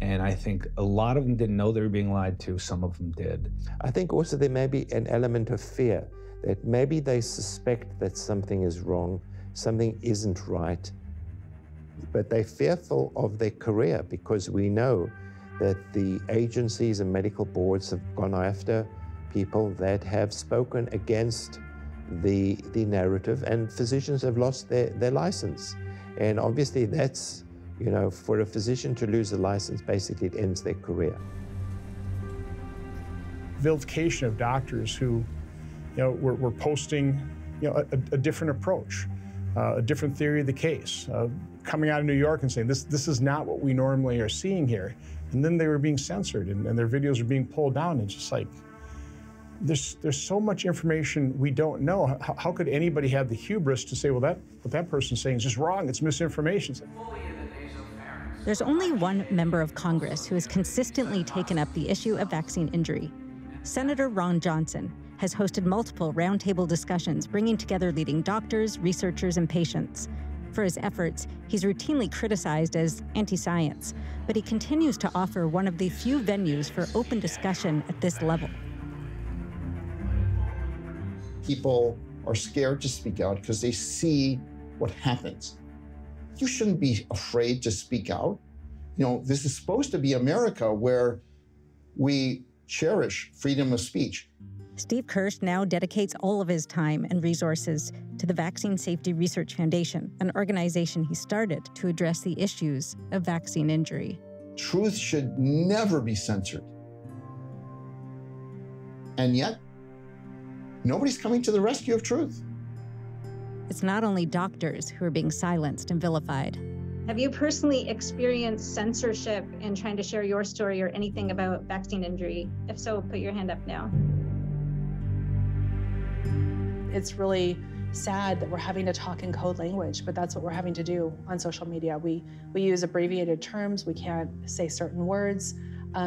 And I think a lot of them didn't know they were being lied to. Some of them did. I think also there may be an element of fear, that maybe they suspect that something is wrong, something isn't right, but they're fearful of their career, because we know that the agencies and medical boards have gone after people that have spoken against the narrative, and physicians have lost their license. And obviously that's, for a physician to lose a license, basically it ends their career. Vilification of doctors who, were posting, a different approach, a different theory of the case, coming out of New York and saying, this is not what we normally are seeing here. And then they were being censored and their videos were being pulled down, and just like, there's so much information we don't know. How could anybody have the hubris to say, well, what that person's saying is just wrong, it's misinformation? There's only one member of Congress who has consistently taken up the issue of vaccine injury. Senator Ron Johnson has hosted multiple roundtable discussions bringing together leading doctors, researchers, and patients. For his efforts, he's routinely criticized as anti-science, but he continues to offer one of the few venues for open discussion at this level. People are scared to speak out because they see what happens. You shouldn't be afraid to speak out. This is supposed to be America, where we cherish freedom of speech. Steve Kirsch now dedicates all of his time and resources to the Vaccine Safety Research Foundation, an organization he started to address the issues of vaccine injury. Truth should never be censored. And yet, nobody's coming to the rescue of truth. It's not only doctors who are being silenced and vilified. Have you personally experienced censorship in trying to share your story or anything about vaccine injury? If so, put your hand up now. It's really sad that we're having to talk in code language, but that's what we're having to do on social media. We use abbreviated terms, we can't say certain words.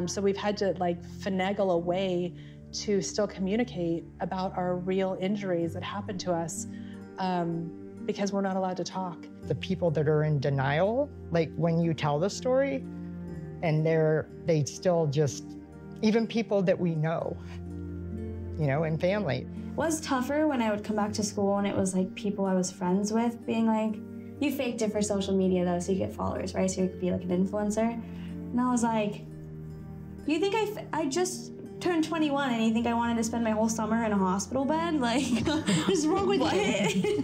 So we've had to finagle a way to still communicate about our real injuries that happened to us because we're not allowed to talk. The people that are in denial, like when you tell the story, and they still just, even people that we know, and family. It was tougher when I would come back to school and it was like people I was friends with being like, You faked it for social media though, so you get followers, right? So you could be like an influencer. And I was like, you think I just turned 21 and you think I wanted to spend my whole summer in a hospital bed? Like, what's wrong with you?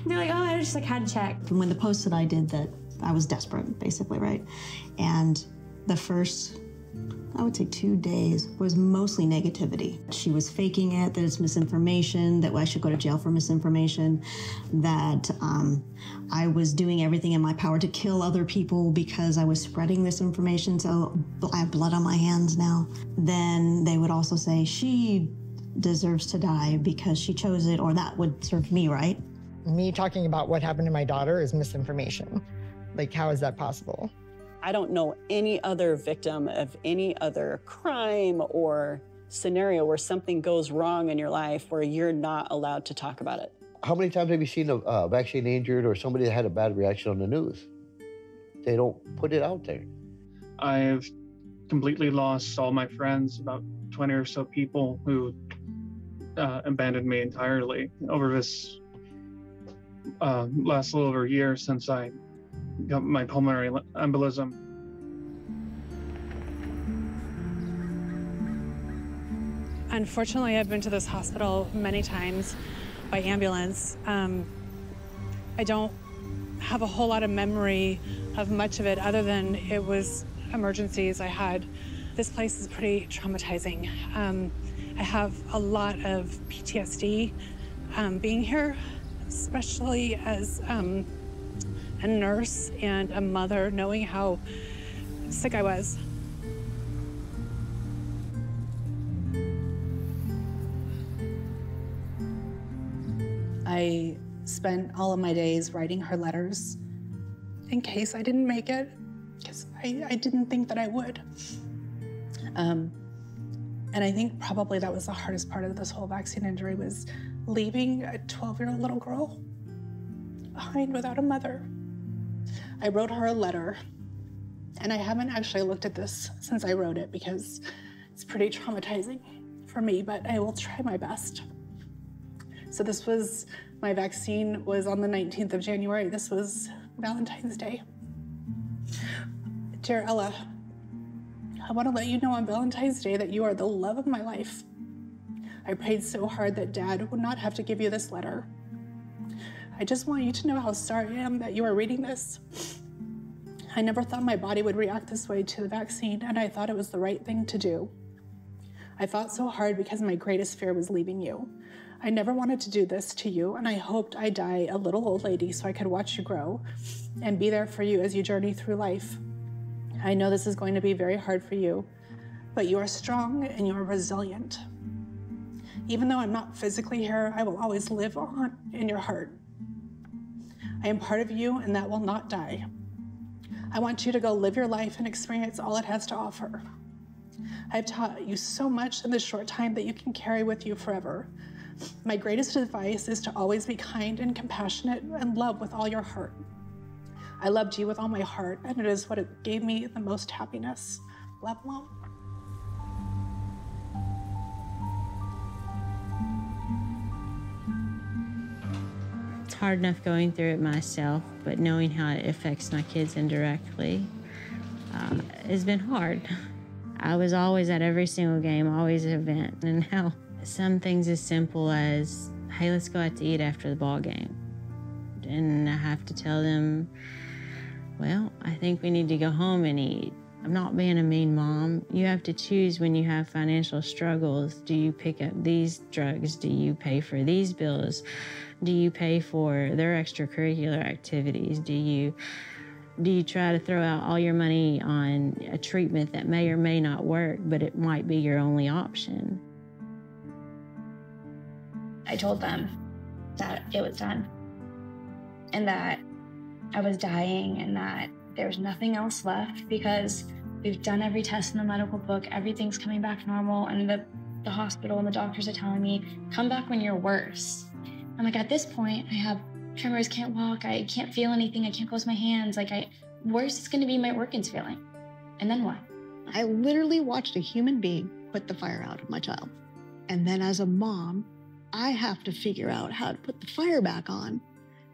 They're like, oh, I just like had to check. When the post that I did that I was desperate, basically, right? And the first, I would say 2 days was mostly negativity. She was faking it, that it's misinformation, that I should go to jail for misinformation, that I was doing everything in my power to kill other people because I was spreading this information, so I have blood on my hands now. Then they would also say, she deserves to die because she chose it, or that would serve me right. Me talking about what happened to my daughter is misinformation. Like, how is that possible? I don't know any other victim of any other crime or scenario where something goes wrong in your life where you're not allowed to talk about it. How many times have you seen a vaccine injured or somebody that had a bad reaction on the news? They don't put it out there. I've completely lost all my friends, about 20 or so people who abandoned me entirely over this last little over a year since I got my pulmonary embolism. Unfortunately, I've been to this hospital many times by ambulance. I don't have a whole lot of memory of much of it other than it was emergencies I had. This place is pretty traumatizing. I have a lot of PTSD being here, especially as a nurse and a mother, knowing how sick I was. I spent all of my days writing her letters in case I didn't make it, because I didn't think that I would. And I think probably that was the hardest part of this whole vaccine injury, was leaving a 12-year-old little girl behind without a mother. I wrote her a letter, and I haven't actually looked at this since I wrote it because it's pretty traumatizing for me, but I will try my best. So this was, my vaccine was on the 19th of January. This was Valentine's Day. Dear Ella, I want to let you know on Valentine's Day that you are the love of my life. I prayed so hard that Dad would not have to give you this letter. I just want you to know how sorry I am that you are reading this. I never thought my body would react this way to the vaccine, and I thought it was the right thing to do. I fought so hard because my greatest fear was leaving you. I never wanted to do this to you, and I hoped I'd die a little old lady so I could watch you grow and be there for you as you journey through life. I know this is going to be very hard for you, but you are strong and you are resilient. Even though I'm not physically here, I will always live on in your heart. I am part of you, and that will not die. I want you to go live your life and experience all it has to offer. I've taught you so much in this short time that you can carry with you forever. My greatest advice is to always be kind and compassionate and love with all your heart. I loved you with all my heart, and it is what it gave me the most happiness. Love, Mom. It's hard enough going through it myself, but knowing how it affects my kids indirectly has been hard. I was always at every single game, always at an event, and now some things as simple as, hey, let's go out to eat after the ball game. And I have to tell them, well, I think we need to go home and eat. I'm not being a mean mom. You have to choose when you have financial struggles. Do you pick up these drugs? Do you pay for these bills? Do you pay for their extracurricular activities? Do you try to throw out all your money on a treatment that may or may not work, but it might be your only option? I told them that it was done and that I was dying and that there was nothing else left because we've done every test in the medical book, everything's coming back normal, and the hospital and the doctors are telling me, come back when you're worse. I'm like, at this point, I have tremors, can't walk, I can't feel anything, I can't close my hands, worse it's gonna be my organs failing. And then what? I literally watched a human being put the fire out of my child. And then as a mom, I have to figure out how to put the fire back on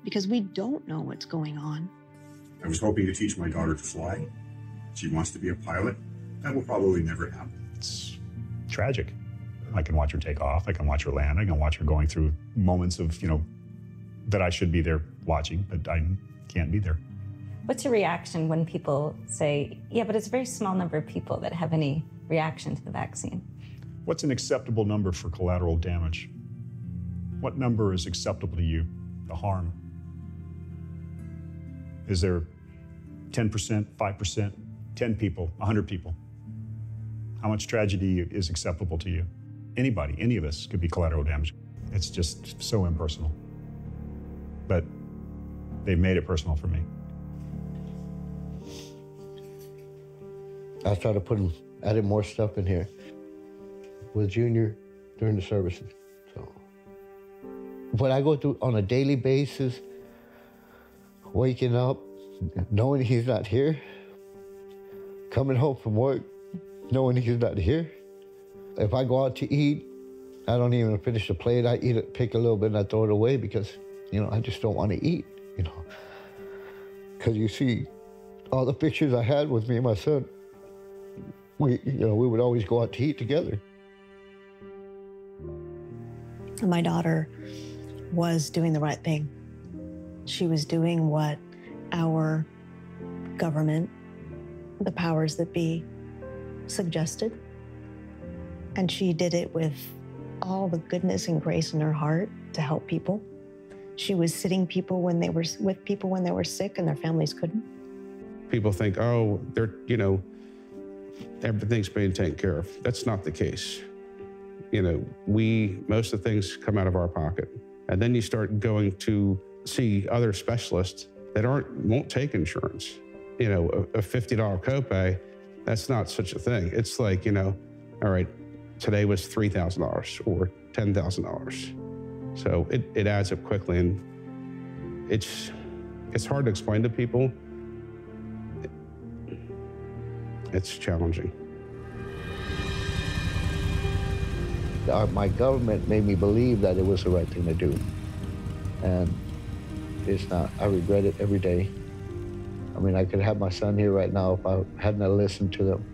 because we don't know what's going on. I was hoping to teach my daughter to fly. She wants to be a pilot. That will probably never happen. It's tragic. I can watch her take off. I can watch her land. I can watch her going through moments of, that I should be there watching, but I can't be there. What's your reaction when people say, yeah, but it's a very small number of people that have any reaction to the vaccine? What's an acceptable number for collateral damage? What number is acceptable to you, the harm? Is there 10%, 5%, 10 people, 100 people? How much tragedy is acceptable to you? Anybody, any of us could be collateral damage. It's just so impersonal. But they've made it personal for me. I started adding more stuff in here with Junior during the services. So what I go through on a daily basis, waking up, knowing he's not here, coming home from work, knowing he's not here. If I go out to eat, I don't even finish the plate. I eat it, pick a little bit, and I throw it away because, I just don't want to eat, Because you see, all the pictures I had with me and my son, we would always go out to eat together. My daughter was doing the right thing. She was doing what our government, the powers that be, suggested. And she did it with all the goodness and grace in her heart to help people. She was sitting people when they were with people when they were sick and their families couldn't. People think, oh, they're, everything's being taken care of. That's not the case. Most of the things come out of our pocket. And then you start going to see other specialists that won't take insurance. A $50 copay, that's not such a thing. It's like, all right, today was $3,000 or $10,000. So it adds up quickly, and it's hard to explain to people. It's challenging. My government made me believe that it was the right thing to do. And it's not. I regret it every day. I could have my son here right now if I hadn't listened to them.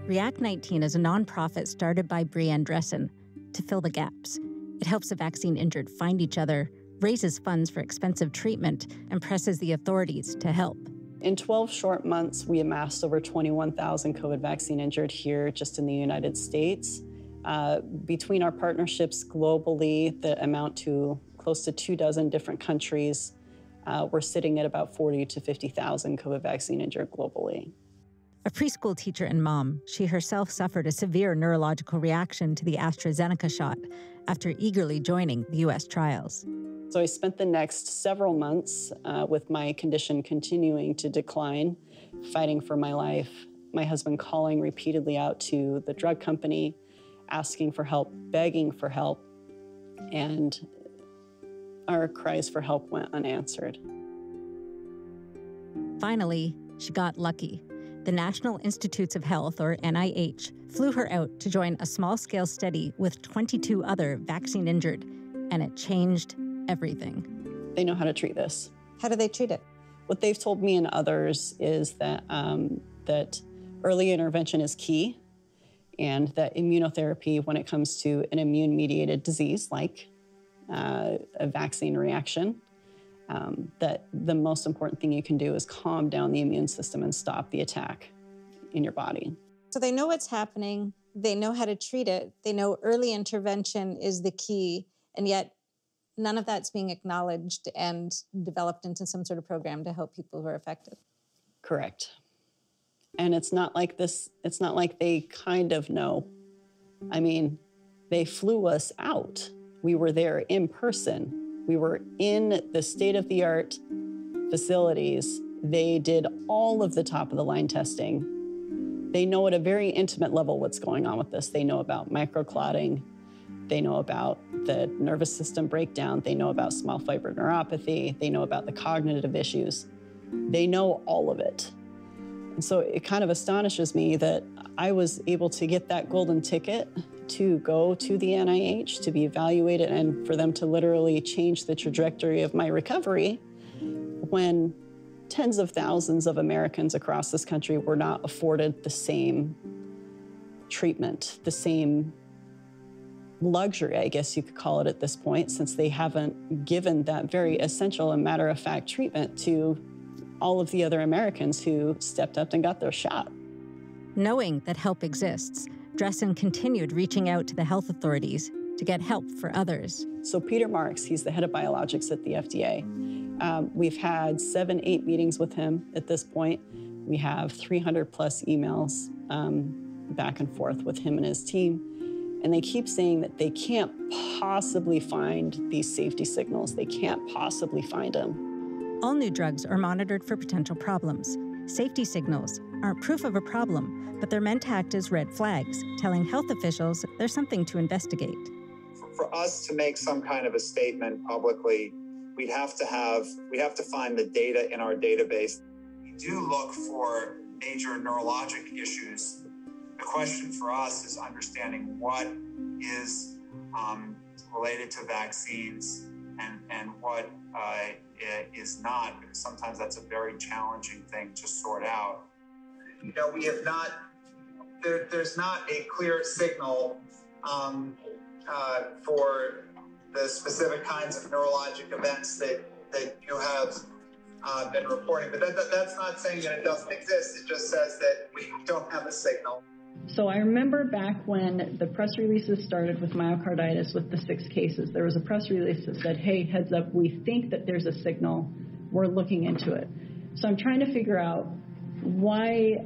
React 19 is a nonprofit started by Brianne Dressen to fill the gaps. It helps the vaccine-injured find each other, raises funds for expensive treatment, and presses the authorities to help. In 12 short months, we amassed over 21,000 COVID vaccine injured here just in the United States. Between our partnerships globally that amount to close to 24 different countries, we're sitting at about 40 to 50,000 COVID vaccine injured globally. A preschool teacher and mom, she herself suffered a severe neurological reaction to the AstraZeneca shot after eagerly joining the U.S. trials. So I spent the next several months with my condition continuing to decline, fighting for my life, my husband calling repeatedly out to the drug company, asking for help, begging for help, and our cries for help went unanswered. Finally, she got lucky. The National Institutes of Health, or NIH, flew her out to join a small-scale study with 22 other vaccine-injured, and it changed everything. They know how to treat this. How do they treat it? What they've told me and others is that, that early intervention is key, and that immunotherapy, when it comes to an immune-mediated disease like a vaccine reaction, that the most important thing you can do is calm down the immune system and stop the attack in your body. So they know what's happening, they know how to treat it, they know early intervention is the key, and yet none of that's being acknowledged and developed into some sort of program to help people who are affected. Correct. And it's not like this, it's not like they kind of know. I mean, they flew us out. We were there in person. We were in the state-of-the-art facilities. They did all of the top-of-the-line testing They know at a very intimate level what's going on with this. They know about microclotting. They know about the nervous system breakdown. They know about small fiber neuropathy. They know about the cognitive issues. They know all of it. And so it kind of astonishes me that I was able to get that golden ticket to go to the NIH, to be evaluated, and for them to literally change the trajectory of my recovery when tens of thousands of Americans across this country were not afforded the same treatment, the same luxury, I guess you could call it at this point, since they haven't given that very essential and matter-of-fact treatment to all of the other Americans who stepped up and got their shot. Knowing that help exists, Dressen continued reaching out to the health authorities to get help for others. So Peter Marks, he's the head of biologics at the FDA. We've had 7-8 meetings with him at this point. We have 300 plus emails back and forth with him and his team. And they keep saying that they can't possibly find these safety signals. They can't possibly find them. All new drugs are monitored for potential problems. Safety signals aren't proof of a problem, but they're meant to act as red flags, telling health officials there's something to investigate. For us to make some kind of a statement publicly, we have to find the data in our database. We do look for major neurologic issues. The question for us is understanding what is related to vaccines and what is not, because sometimes that's a very challenging thing to sort out. You know, we have not, there's not a clear signal for the specific kinds of neurologic events that you have been reporting, but that's not saying that it doesn't exist. It just says that we don't have a signal. So I remember back when the press releases started with myocarditis with the 6 cases, there was a press release that said, hey, heads up, we think that there's a signal. We're looking into it. So I'm trying to figure out why,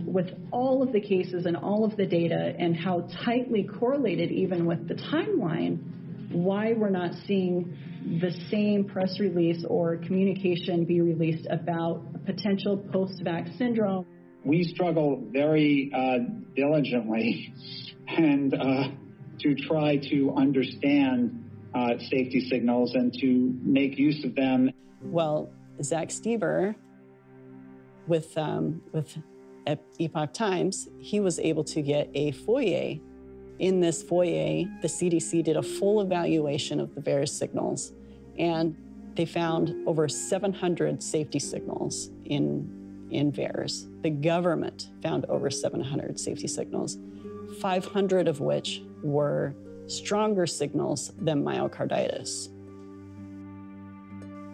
with all of the cases and all of the data and how tightly correlated even with the timeline, why we're not seeing the same press release or communication be released about a potential post-vax syndrome. We struggle very diligently and to try to understand safety signals and to make use of them. Well, Zach Stieber, with Epoch Times, he was able to get a FOIA. In this FOIA, the CDC did a full evaluation of the various signals, and they found over 700 safety signals in VAERS. The government found over 700 safety signals, 500 of which were stronger signals than myocarditis.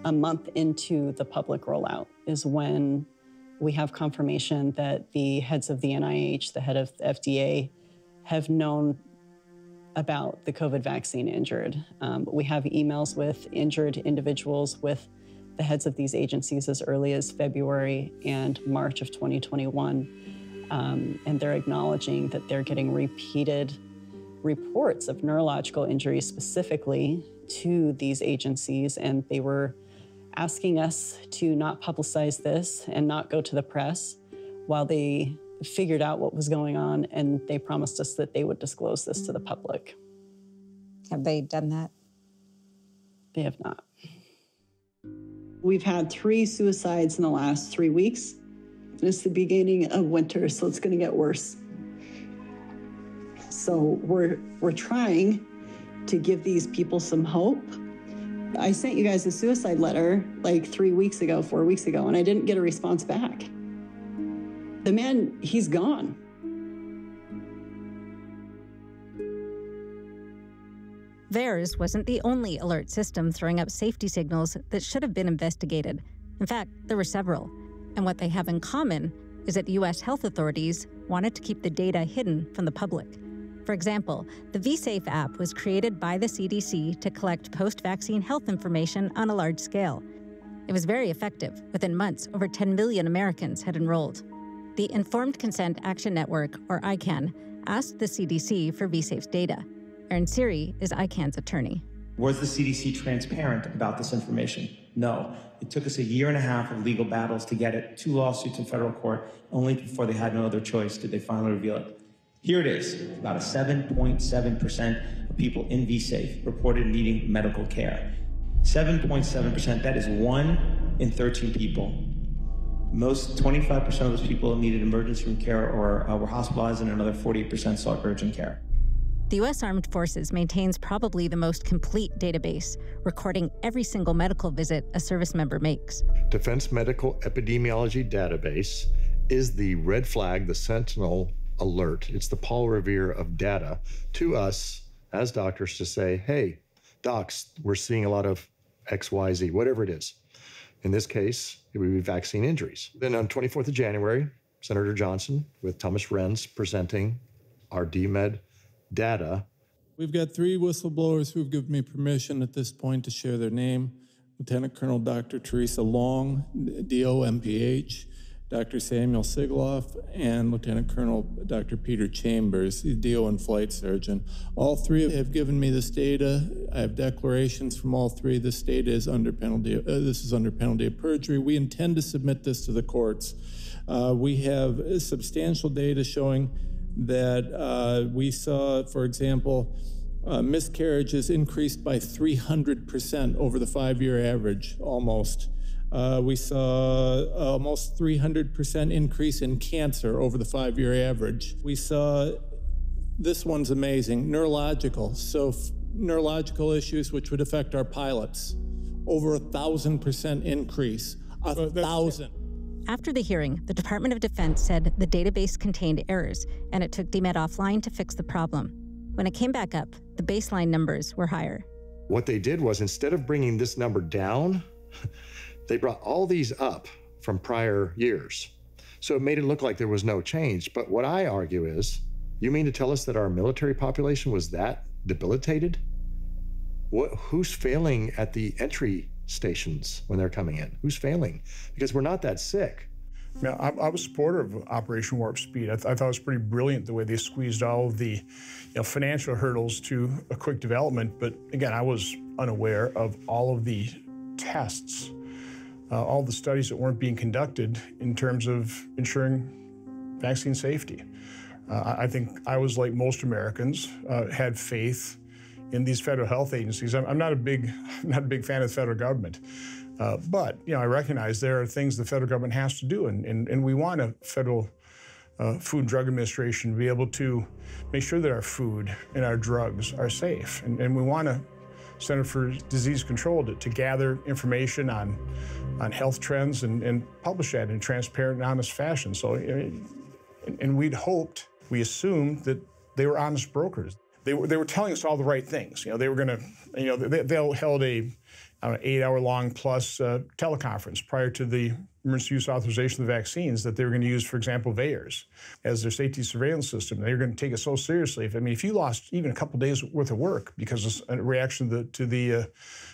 A month into the public rollout is when we have confirmation that the heads of the NIH, the head of the FDA, have known about the COVID vaccine injured. We have emails with injured individuals with the heads of these agencies as early as February and March of 2021. And they're acknowledging that they're getting repeated reports of neurological injuries specifically to these agencies. And they were asking us to not publicize this and not go to the press while they figured out what was going on. And they promised us that they would disclose this to the public. Have they done that? They have not. We've had 3 suicides in the last 3 weeks. It's the beginning of winter, so it's going to get worse. So we're trying to give these people some hope. I sent you guys a suicide letter like 4 weeks ago, and I didn't get a response back. The man, he's gone. VAERS wasn't the only alert system throwing up safety signals that should have been investigated. In fact, there were several. And what they have in common is that U.S. health authorities wanted to keep the data hidden from the public. For example, the vSafe app was created by the CDC to collect post-vaccine health information on a large scale. It was very effective. Within months, over 10 million Americans had enrolled. The Informed Consent Action Network, or ICANN, asked the CDC for vSafe's data. Aaron Siri is ICANN's attorney. Was the CDC transparent about this information? No. It took us a year and a half of legal battles to get it, 2 lawsuits in federal court. Only before they had no other choice did they finally reveal it. Here it is. About a 7.7% of people in V-Safe reported needing medical care. 7.7%, that is 1 in 13 people. Most 25% of those people needed emergency room care or were hospitalized, and another 48% sought urgent care. The U.S. Armed Forces maintains probably the most complete database, recording every single medical visit a service member makes. Defense Medical Epidemiology Database is the red flag, the sentinel alert. It's the Paul Revere of data to us as doctors to say, hey, docs, we're seeing a lot of X, Y, Z, whatever it is. In this case, it would be vaccine injuries. Then on 24th of January, Senator Johnson with Thomas Renz presenting our DMED data. We've got 3 whistleblowers who've given me permission at this point to share their name. Lieutenant Colonel Dr. Teresa Long, DO MPH, Dr. Samuel Sigloff, and Lieutenant Colonel Dr. Peter Chambers, DO and Flight Surgeon. All 3 have given me this data. I have declarations from all 3. This data is under penalty of perjury. We intend to submit this to the courts. We have substantial data showing that we saw, for example, miscarriages increased by 300% over the 5-year average, almost. We saw almost 300% increase in cancer over the 5-year average. We saw, this one's amazing, neurological. So neurological issues which would affect our pilots, over 1,000% increase, 1,000. After the hearing, the Department of Defense said the database contained errors, and it took DMED offline to fix the problem. When it came back up, the baseline numbers were higher. What they did was, instead of bringing this number down, they brought all these up from prior years. So it made it look like there was no change. But what I argue is, you mean to tell us that our military population was that debilitated? Who's failing at the entry stations when they're coming in? Who's failing? Because we're not that sick. Now, I was a supporter of Operation Warp Speed. I thought it was pretty brilliant the way they squeezed all of the financial hurdles to a quick development. But again, I was unaware of all of the tests, all the studies that weren't being conducted in terms of ensuring vaccine safety. I think I was, like most Americans, had faith in these federal health agencies. I'm not a big fan of the federal government, but I recognize there are things the federal government has to do, and we want a federal Food and Drug Administration to be able to make sure that our food and our drugs are safe, and we want a Center for Disease Control to gather information on health trends and publish that in a transparent and honest fashion. So, and we'd assumed that they were honest brokers. They were telling us all the right things. They were going to, they held a 8-hour-long plus teleconference prior to the emergency use authorization of the vaccines that they were going to use, for example, VAERS as their safety surveillance system. They were going to take it so seriously. If you lost even a couple days worth of work because of a reaction to the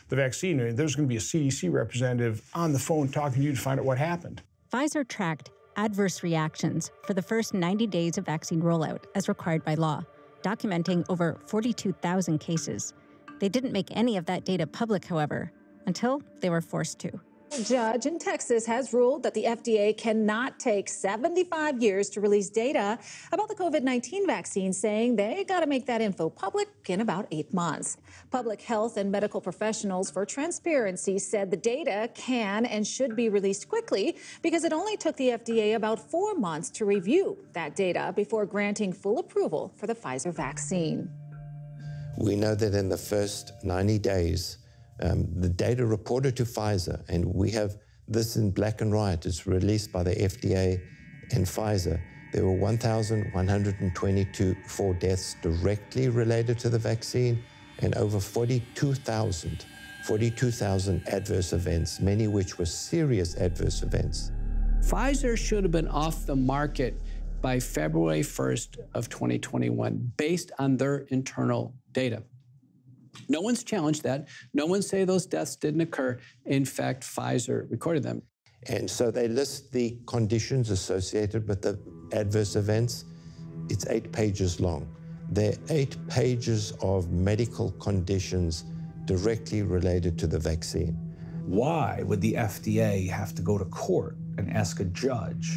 vaccine, there's going to be a CDC representative on the phone talking to you to find out what happened. Pfizer tracked adverse reactions for the first 90 days of vaccine rollout as required by law, documenting over 42,000 cases. They didn't make any of that data public, however, until they were forced to. A judge in Texas has ruled that the FDA cannot take 75 years to release data about the COVID-19 vaccine, saying they got to make that info public in about 8 months. Public health and medical professionals for transparency said the data can and should be released quickly because it only took the FDA about 4 months to review that data before granting full approval for the Pfizer vaccine. We know that in the first 90 days, the data reported to Pfizer, and we have this in black and white, it's released by the FDA and Pfizer. There were 1,124 deaths directly related to the vaccine and over 42,000 adverse events, many which were serious adverse events. Pfizer should have been off the market by February 1st of 2021 based on their internal data. No one's challenged that. No one say those deaths didn't occur. In fact, Pfizer recorded them. And so they list the conditions associated with the adverse events. It's 8 pages long. There are 8 pages of medical conditions directly related to the vaccine. Why would the FDA have to go to court and ask a judge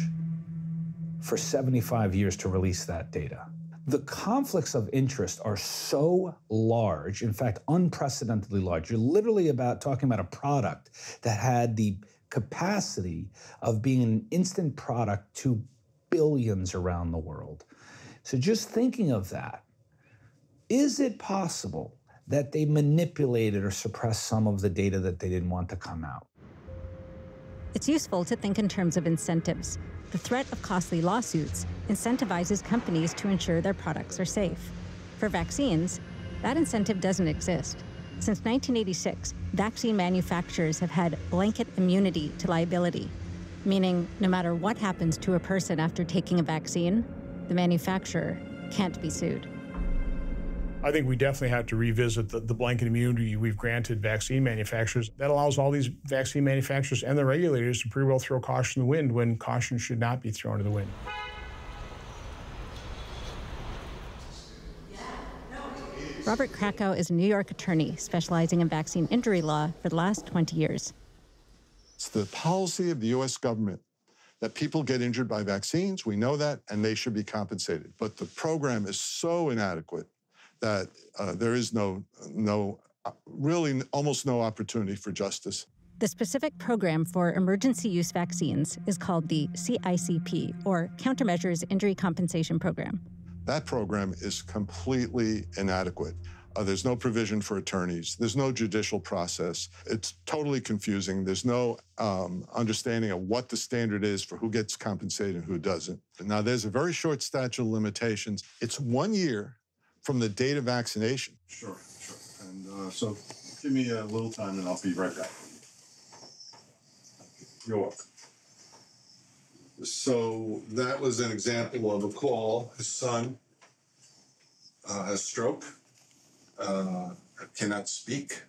for 75 years to release that data? The conflicts of interest are so large, in fact, unprecedentedly large. You're literally talking about a product that had the capacity of being an instant product to billions around the world. So just thinking of that, is it possible that they manipulated or suppressed some of the data that they didn't want to come out? It's useful to think in terms of incentives. The threat of costly lawsuits incentivizes companies to ensure their products are safe. For vaccines, that incentive doesn't exist. Since 1986, vaccine manufacturers have had blanket immunity to liability, meaning no matter what happens to a person after taking a vaccine, the manufacturer can't be sued. I think we definitely have to revisit the blanket immunity we've granted vaccine manufacturers. That allows all these vaccine manufacturers and the regulators to pretty well throw caution to the wind when caution should not be thrown to the wind. Robert Krakow is a New York attorney specializing in vaccine injury law for the last 20 years. It's the policy of the U.S. government that people get injured by vaccines. We know that, and they should be compensated. But the program is so inadequate that there is really almost no opportunity for justice. The specific program for emergency use vaccines is called the CICP, or Countermeasures Injury Compensation Program. That program is completely inadequate. There's no provision for attorneys. There's no judicial process. It's totally confusing. There's no understanding of what the standard is for who gets compensated and who doesn't. Now, there's a very short statute of limitations. It's 1 year from the date of vaccination. Sure. And so give me a little time and I'll be right back. You're welcome. So that was an example of a call. His son has stroke, cannot speak,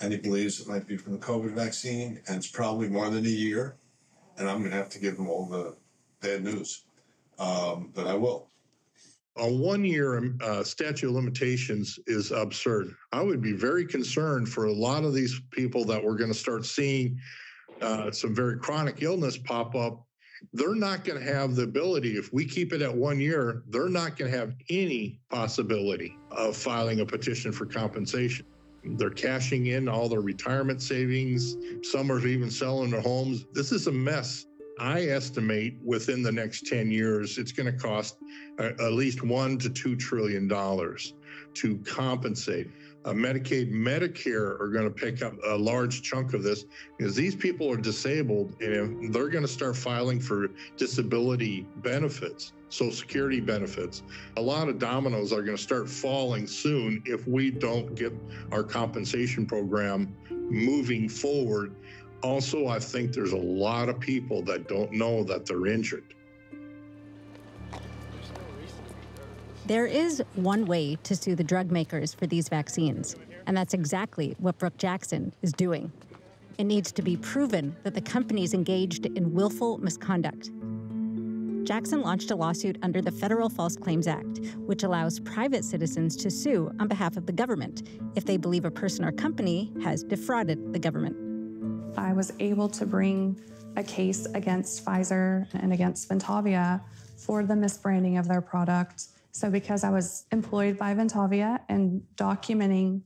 and he believes it might be from the COVID vaccine, and it's probably more than a year, and I'm going to have to give him all the bad news, but I will. A 1 year statute of limitations is absurd. I would be very concerned for a lot of these people that we're going to start seeing some very chronic illness pop up. They're not going to have the ability, if we keep it at 1 year, they're not going to have any possibility of filing a petition for compensation. They're cashing in all their retirement savings. Some are even selling their homes. This is a mess. I estimate within the next 10 years, it's going to cost at least $1 to $2 trillion to compensate. Medicaid, Medicare are going to pick up a large chunk of this because these people are disabled and they're going to start filing for disability benefits, Social Security benefits. A lot of dominoes are going to start falling soon if we don't get our compensation program moving forward. Also, I think there's a lot of people that don't know that they're injured. There is one way to sue the drug makers for these vaccines, and that's exactly what Brooke Jackson is doing. It needs to be proven that the companies engaged in willful misconduct. Jackson launched a lawsuit under the Federal False Claims Act, which allows private citizens to sue on behalf of the government if they believe a person or company has defrauded the government. I was able to bring a case against Pfizer and against Ventavia for the misbranding of their product. So because I was employed by Ventavia and documenting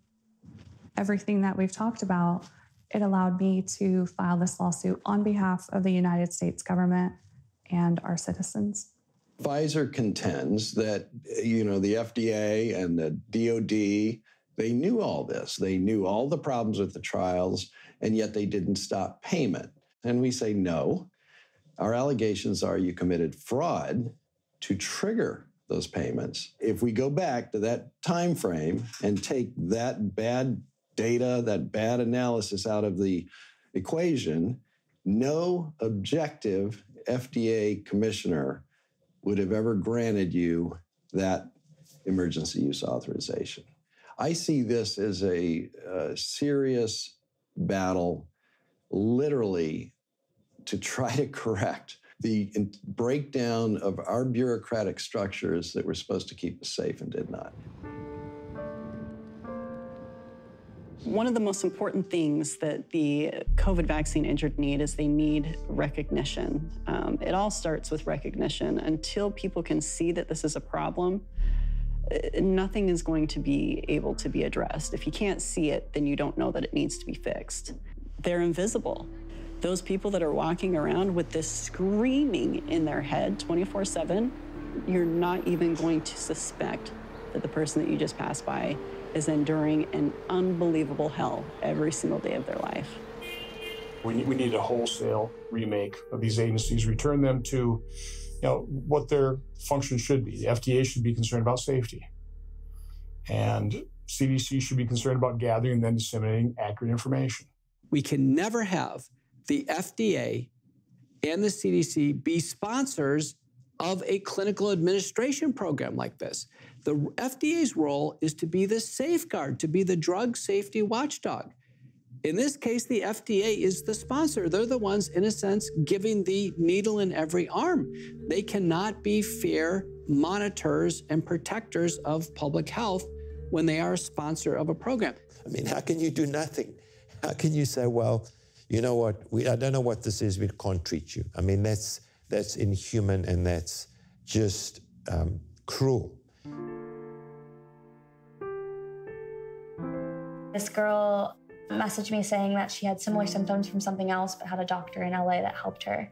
everything that we've talked about, it allowed me to file this lawsuit on behalf of the United States government and our citizens. Pfizer contends that, the FDA and the DOD, they knew all this. They knew all the problems with the trials, and yet they didn't stop payment. And we say, no. Our allegations are you committed fraud to trigger those payments. If we go back to that time frame and take that bad data, that bad analysis out of the equation, no objective FDA commissioner would have ever granted you that emergency use authorization. I see this as a serious battle, literally, to try to correct the breakdown of our bureaucratic structures that were supposed to keep us safe and did not. One of the most important things that the COVID vaccine injured need is they need recognition. It all starts with recognition. Until people can see that this is a problem, nothing is going to be able to be addressed. If you can't see it, then you don't know that it needs to be fixed. They're invisible. Those people that are walking around with this screaming in their head 24/7, you're not even going to suspect that the person that you just passed by is enduring an unbelievable hell every single day of their life. We need a wholesale remake of these agencies, return them to what their function should be. The FDA should be concerned about safety. And CDC should be concerned about gathering and then disseminating accurate information. We can never have the FDA and the CDC be sponsors of a clinical administration program like this. The FDA's role is to be the safeguard, to be the drug safety watchdog. In this case, the FDA is the sponsor. They're the ones, in a sense, giving the needle in every arm. They cannot be fair monitors and protectors of public health when they are a sponsor of a program. I mean, how can you do nothing? How can you say, well, you know what, I don't know what this is, we can't treat you. I mean, that's inhuman and that's just cruel. This girl messaged me saying that she had similar symptoms from something else, but had a doctor in LA that helped her.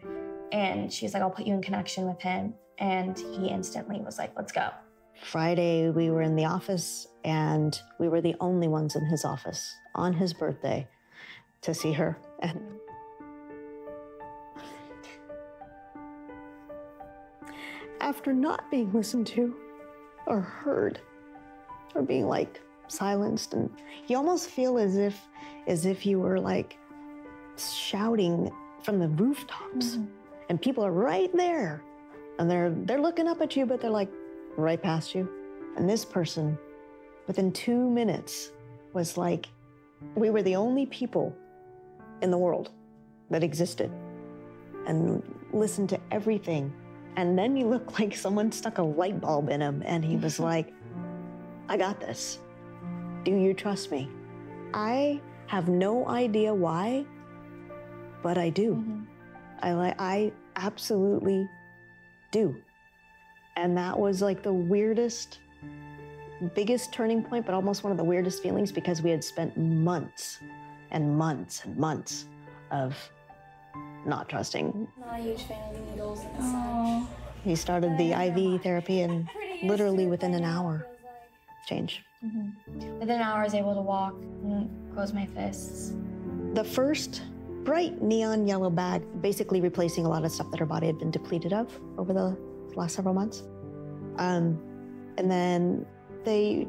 And she's like, I'll put you in connection with him. And he instantly was like, let's go. Friday, we were in the office and we were the only ones in his office on his birthday to see her. And after not being listened to or heard or being like silenced, and you almost feel as if you were like shouting from the rooftops, and people are right there and they're looking up at you, but they're like right past you. And this person, within 2 minutes, was like, we were the only people in the world that existed, and listened to everything. And then you look like someone stuck a light bulb in him, and he was like, I got this. Do you trust me? I have no idea why, but I do. I absolutely do. And that was like the weirdest, biggest turning point, but almost one of the weirdest feelings, because we had spent months and months and months of not trusting. Not a huge fan of the needles and such. He started the IV therapy, and literally within an hour, change. Within an hour, I was able to walk and close my fists. The first bright neon yellow bag, basically replacing a lot of stuff that her body had been depleted of over the last several months. And then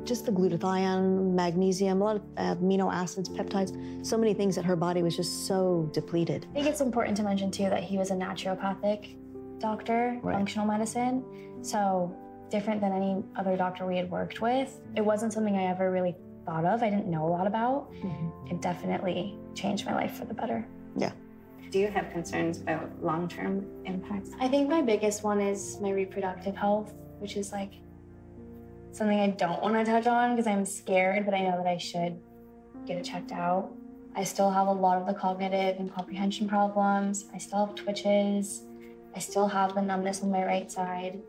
just the glutathione, magnesium, a lot of amino acids, peptides, so many things that her body was just so depleted. I think it's important to mention too that he was a naturopathic doctor, functional medicine. So different than any other doctor we had worked with. It wasn't something I ever really thought of. I didn't know a lot about. It definitely changed my life for the better. Yeah. Do you have concerns about long-term impacts? I think my biggest one is my reproductive health, which is like something I don't want to touch on because I'm scared, but I know that I should get it checked out. I still have a lot of the cognitive and comprehension problems. I still have twitches. I still have the numbness on my right side.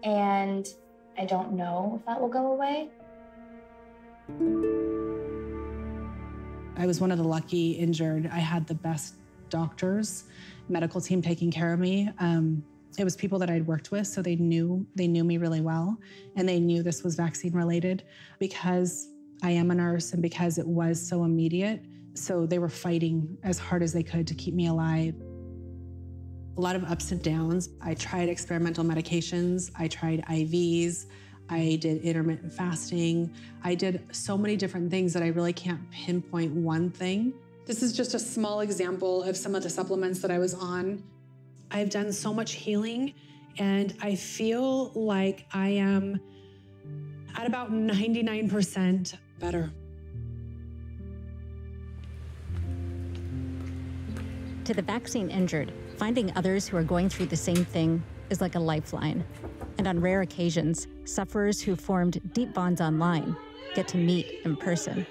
And I don't know if that will go away. I was one of the lucky injured. I had the best doctors, medical team taking care of me. It was people that I'd worked with, so they knew me really well, and they knew this was vaccine related because I am a nurse and because it was so immediate. So they were fighting as hard as they could to keep me alive. A lot of ups and downs. I tried experimental medications. I tried IVs. I did intermittent fasting. I did so many different things that I really can't pinpoint one thing. This is just a small example of some of the supplements that I was on. I've done so much healing, and I feel like I am at about 99% better. To the vaccine injured, finding others who are going through the same thing is like a lifeline. And on rare occasions, sufferers who formed deep bonds online get to meet in person.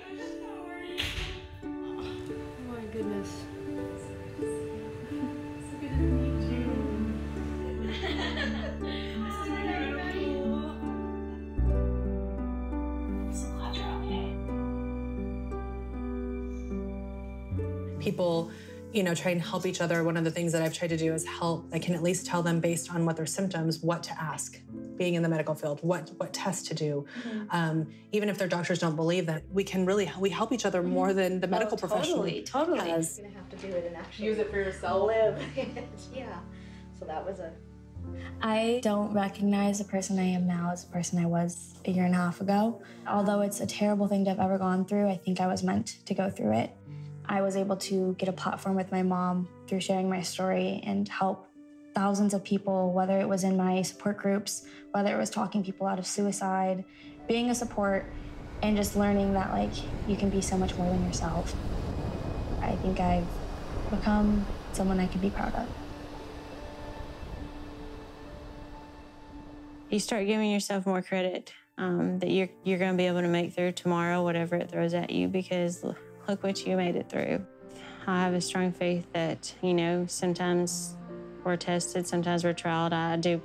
people, you know, try and help each other. One of the things that I've tried to do is help. I can at least tell them based on what their symptoms, what to ask. Being in the medical field, what tests to do. Even if their doctors don't believe that, we help each other more than the medical profession. Totally. has. You're gonna have to do it and actually Use it for yourself. Live. Yeah. So that was I don't recognize the person I am now as the person I was a year and a half ago. Although it's a terrible thing to have ever gone through, I think I was meant to go through it. I was able to get a platform with my mom through sharing my story and help thousands of people, whether it was in my support groups, whether it was talking people out of suicide, being a support, and just learning that, like, you can be so much more than yourself. I think I've become someone I can be proud of. You start giving yourself more credit that you're going to be able to make through tomorrow, whatever it throws at you, because look what you made it through. I have a strong faith that, you know, sometimes we're tested, sometimes we're trialed. I do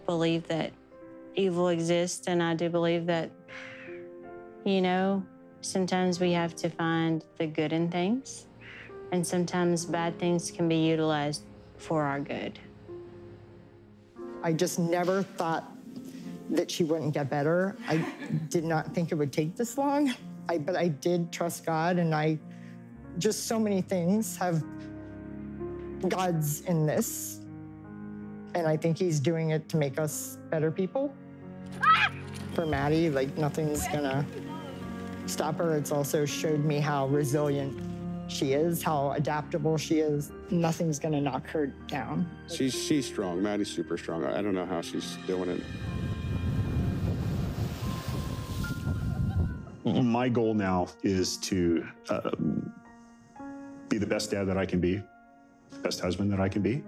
believe that evil exists, and I do believe that, you know, sometimes we have to find the good in things, and sometimes bad things can be utilized for our good. I just never thought that she wouldn't get better. I did not think it would take this long, but I did trust God, and just so many things have God's in this, and I think he's doing it to make us better people. For Maddie, like, nothing's gonna stop her. It's also showed me how resilient she is, how adaptable she is. Nothing's gonna knock her down. She's strong. Maddie's super strong. I don't know how she's doing it. My goal now is to be the best dad that I can be, best husband that I can be,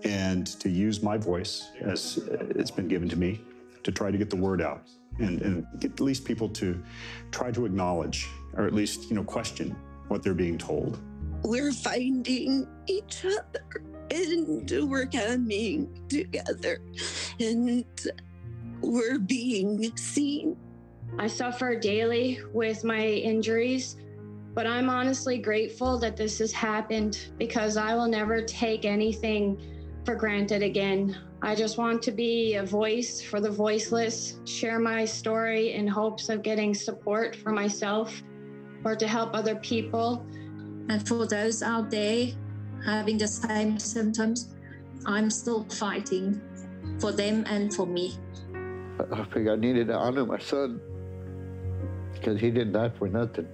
and to use my voice, as it's been given to me, to try to get the word out and get at least people to try to acknowledge, or at least, you know, question what they're being told. We're finding each other and we're coming together and we're being seen. I suffer daily with my injuries, but I'm honestly grateful that this has happened, because I will never take anything for granted again. I just want to be a voice for the voiceless, share my story in hopes of getting support for myself or to help other people. And for those out there having the same symptoms, I'm still fighting for them and for me. I figured I needed to honor my son, because he didn't die for nothing.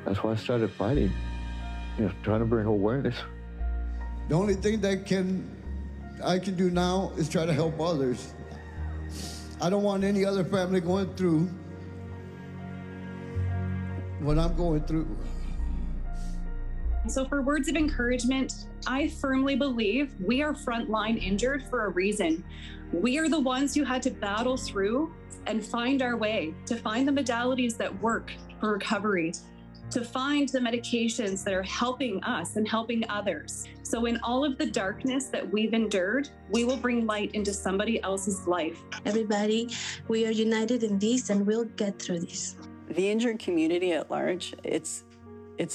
That's why I started fighting, you know, trying to bring awareness. The only thing that I can do now is try to help others. I don't want any other family going through what I'm going through. So for words of encouragement, I firmly believe we are frontline injured for a reason. We are the ones who had to battle through and find our way, to find the modalities that work for recovery, to find the medications that are helping us and helping others. So in all of the darkness that we've endured, we will bring light into somebody else's life. Everybody, we are united in this and we'll get through this. The injured community at large, it's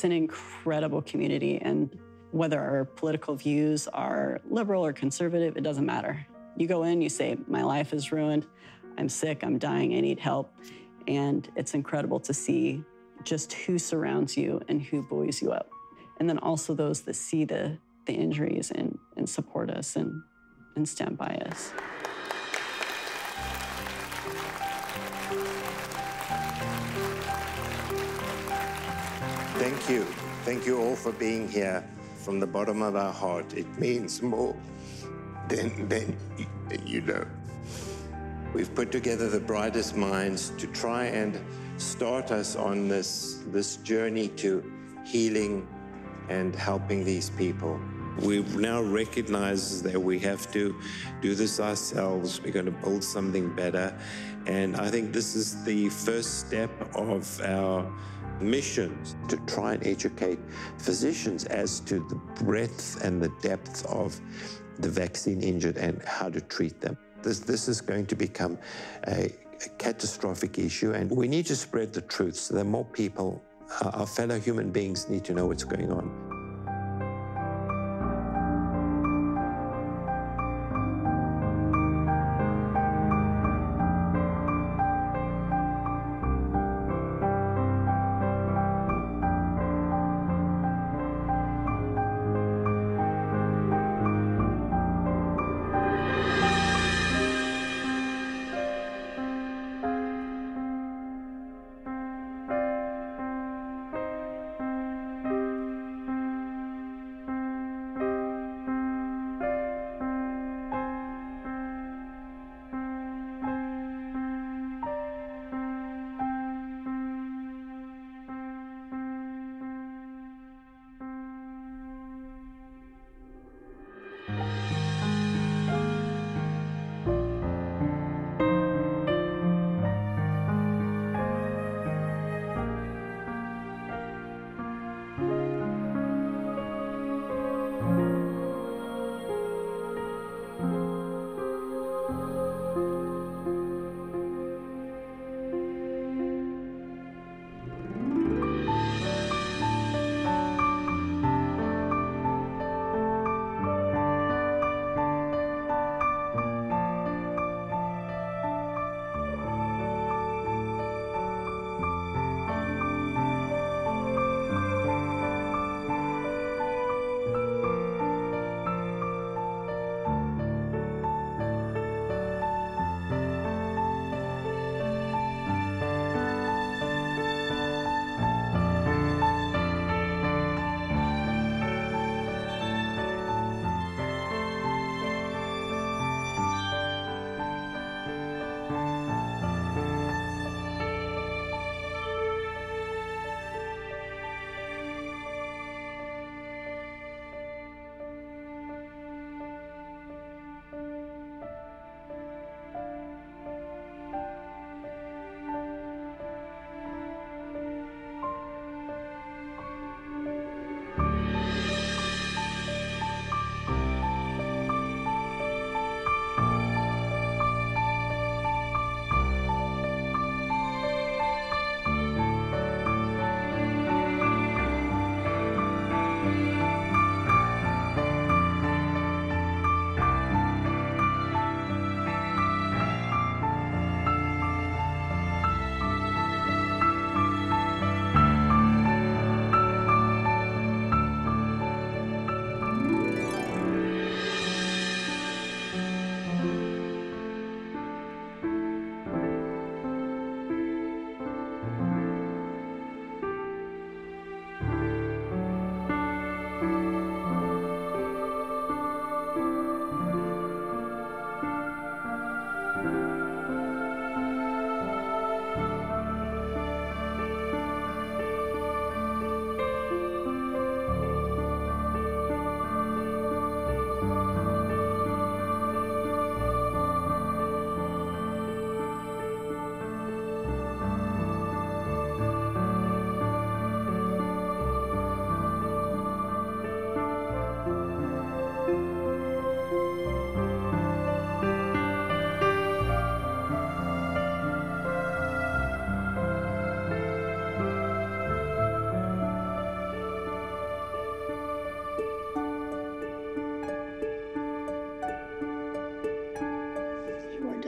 an incredible community, and whether our political views are liberal or conservative, it doesn't matter. You go in, you say, my life is ruined, I'm sick, I'm dying, I need help. And it's incredible to see just who surrounds you and who buoys you up. And then also those that see the injuries and support us and stand by us. Thank you. Thank you all for being here from the bottom of our heart. It means more than you know. We've put together the brightest minds to try and start us on this journey to healing and helping these people. We now recognize that we have to do this ourselves. We're going to build something better. And I think this is the first step of our mission to try and educate physicians as to the breadth and the depth of the vaccine injured and how to treat them. This is going to become a catastrophic issue, and we need to spread the truth so that more people Our fellow human beings need to know what's going on.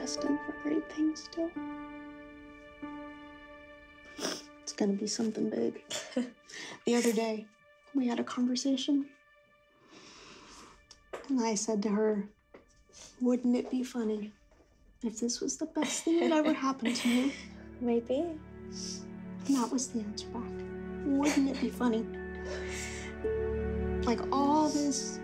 destined for great things still. It's gonna be something big. The other day, we had a conversation. And I said to her, wouldn't it be funny if this was the best thing that ever happened to you? Maybe. And that was the answer back. Wouldn't it be funny? Like all this.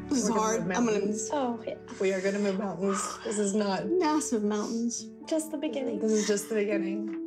This is hard. I'm gonna. Oh, yeah. We are gonna move mountains. This is not massive mountains. Just the beginning. This is just the beginning.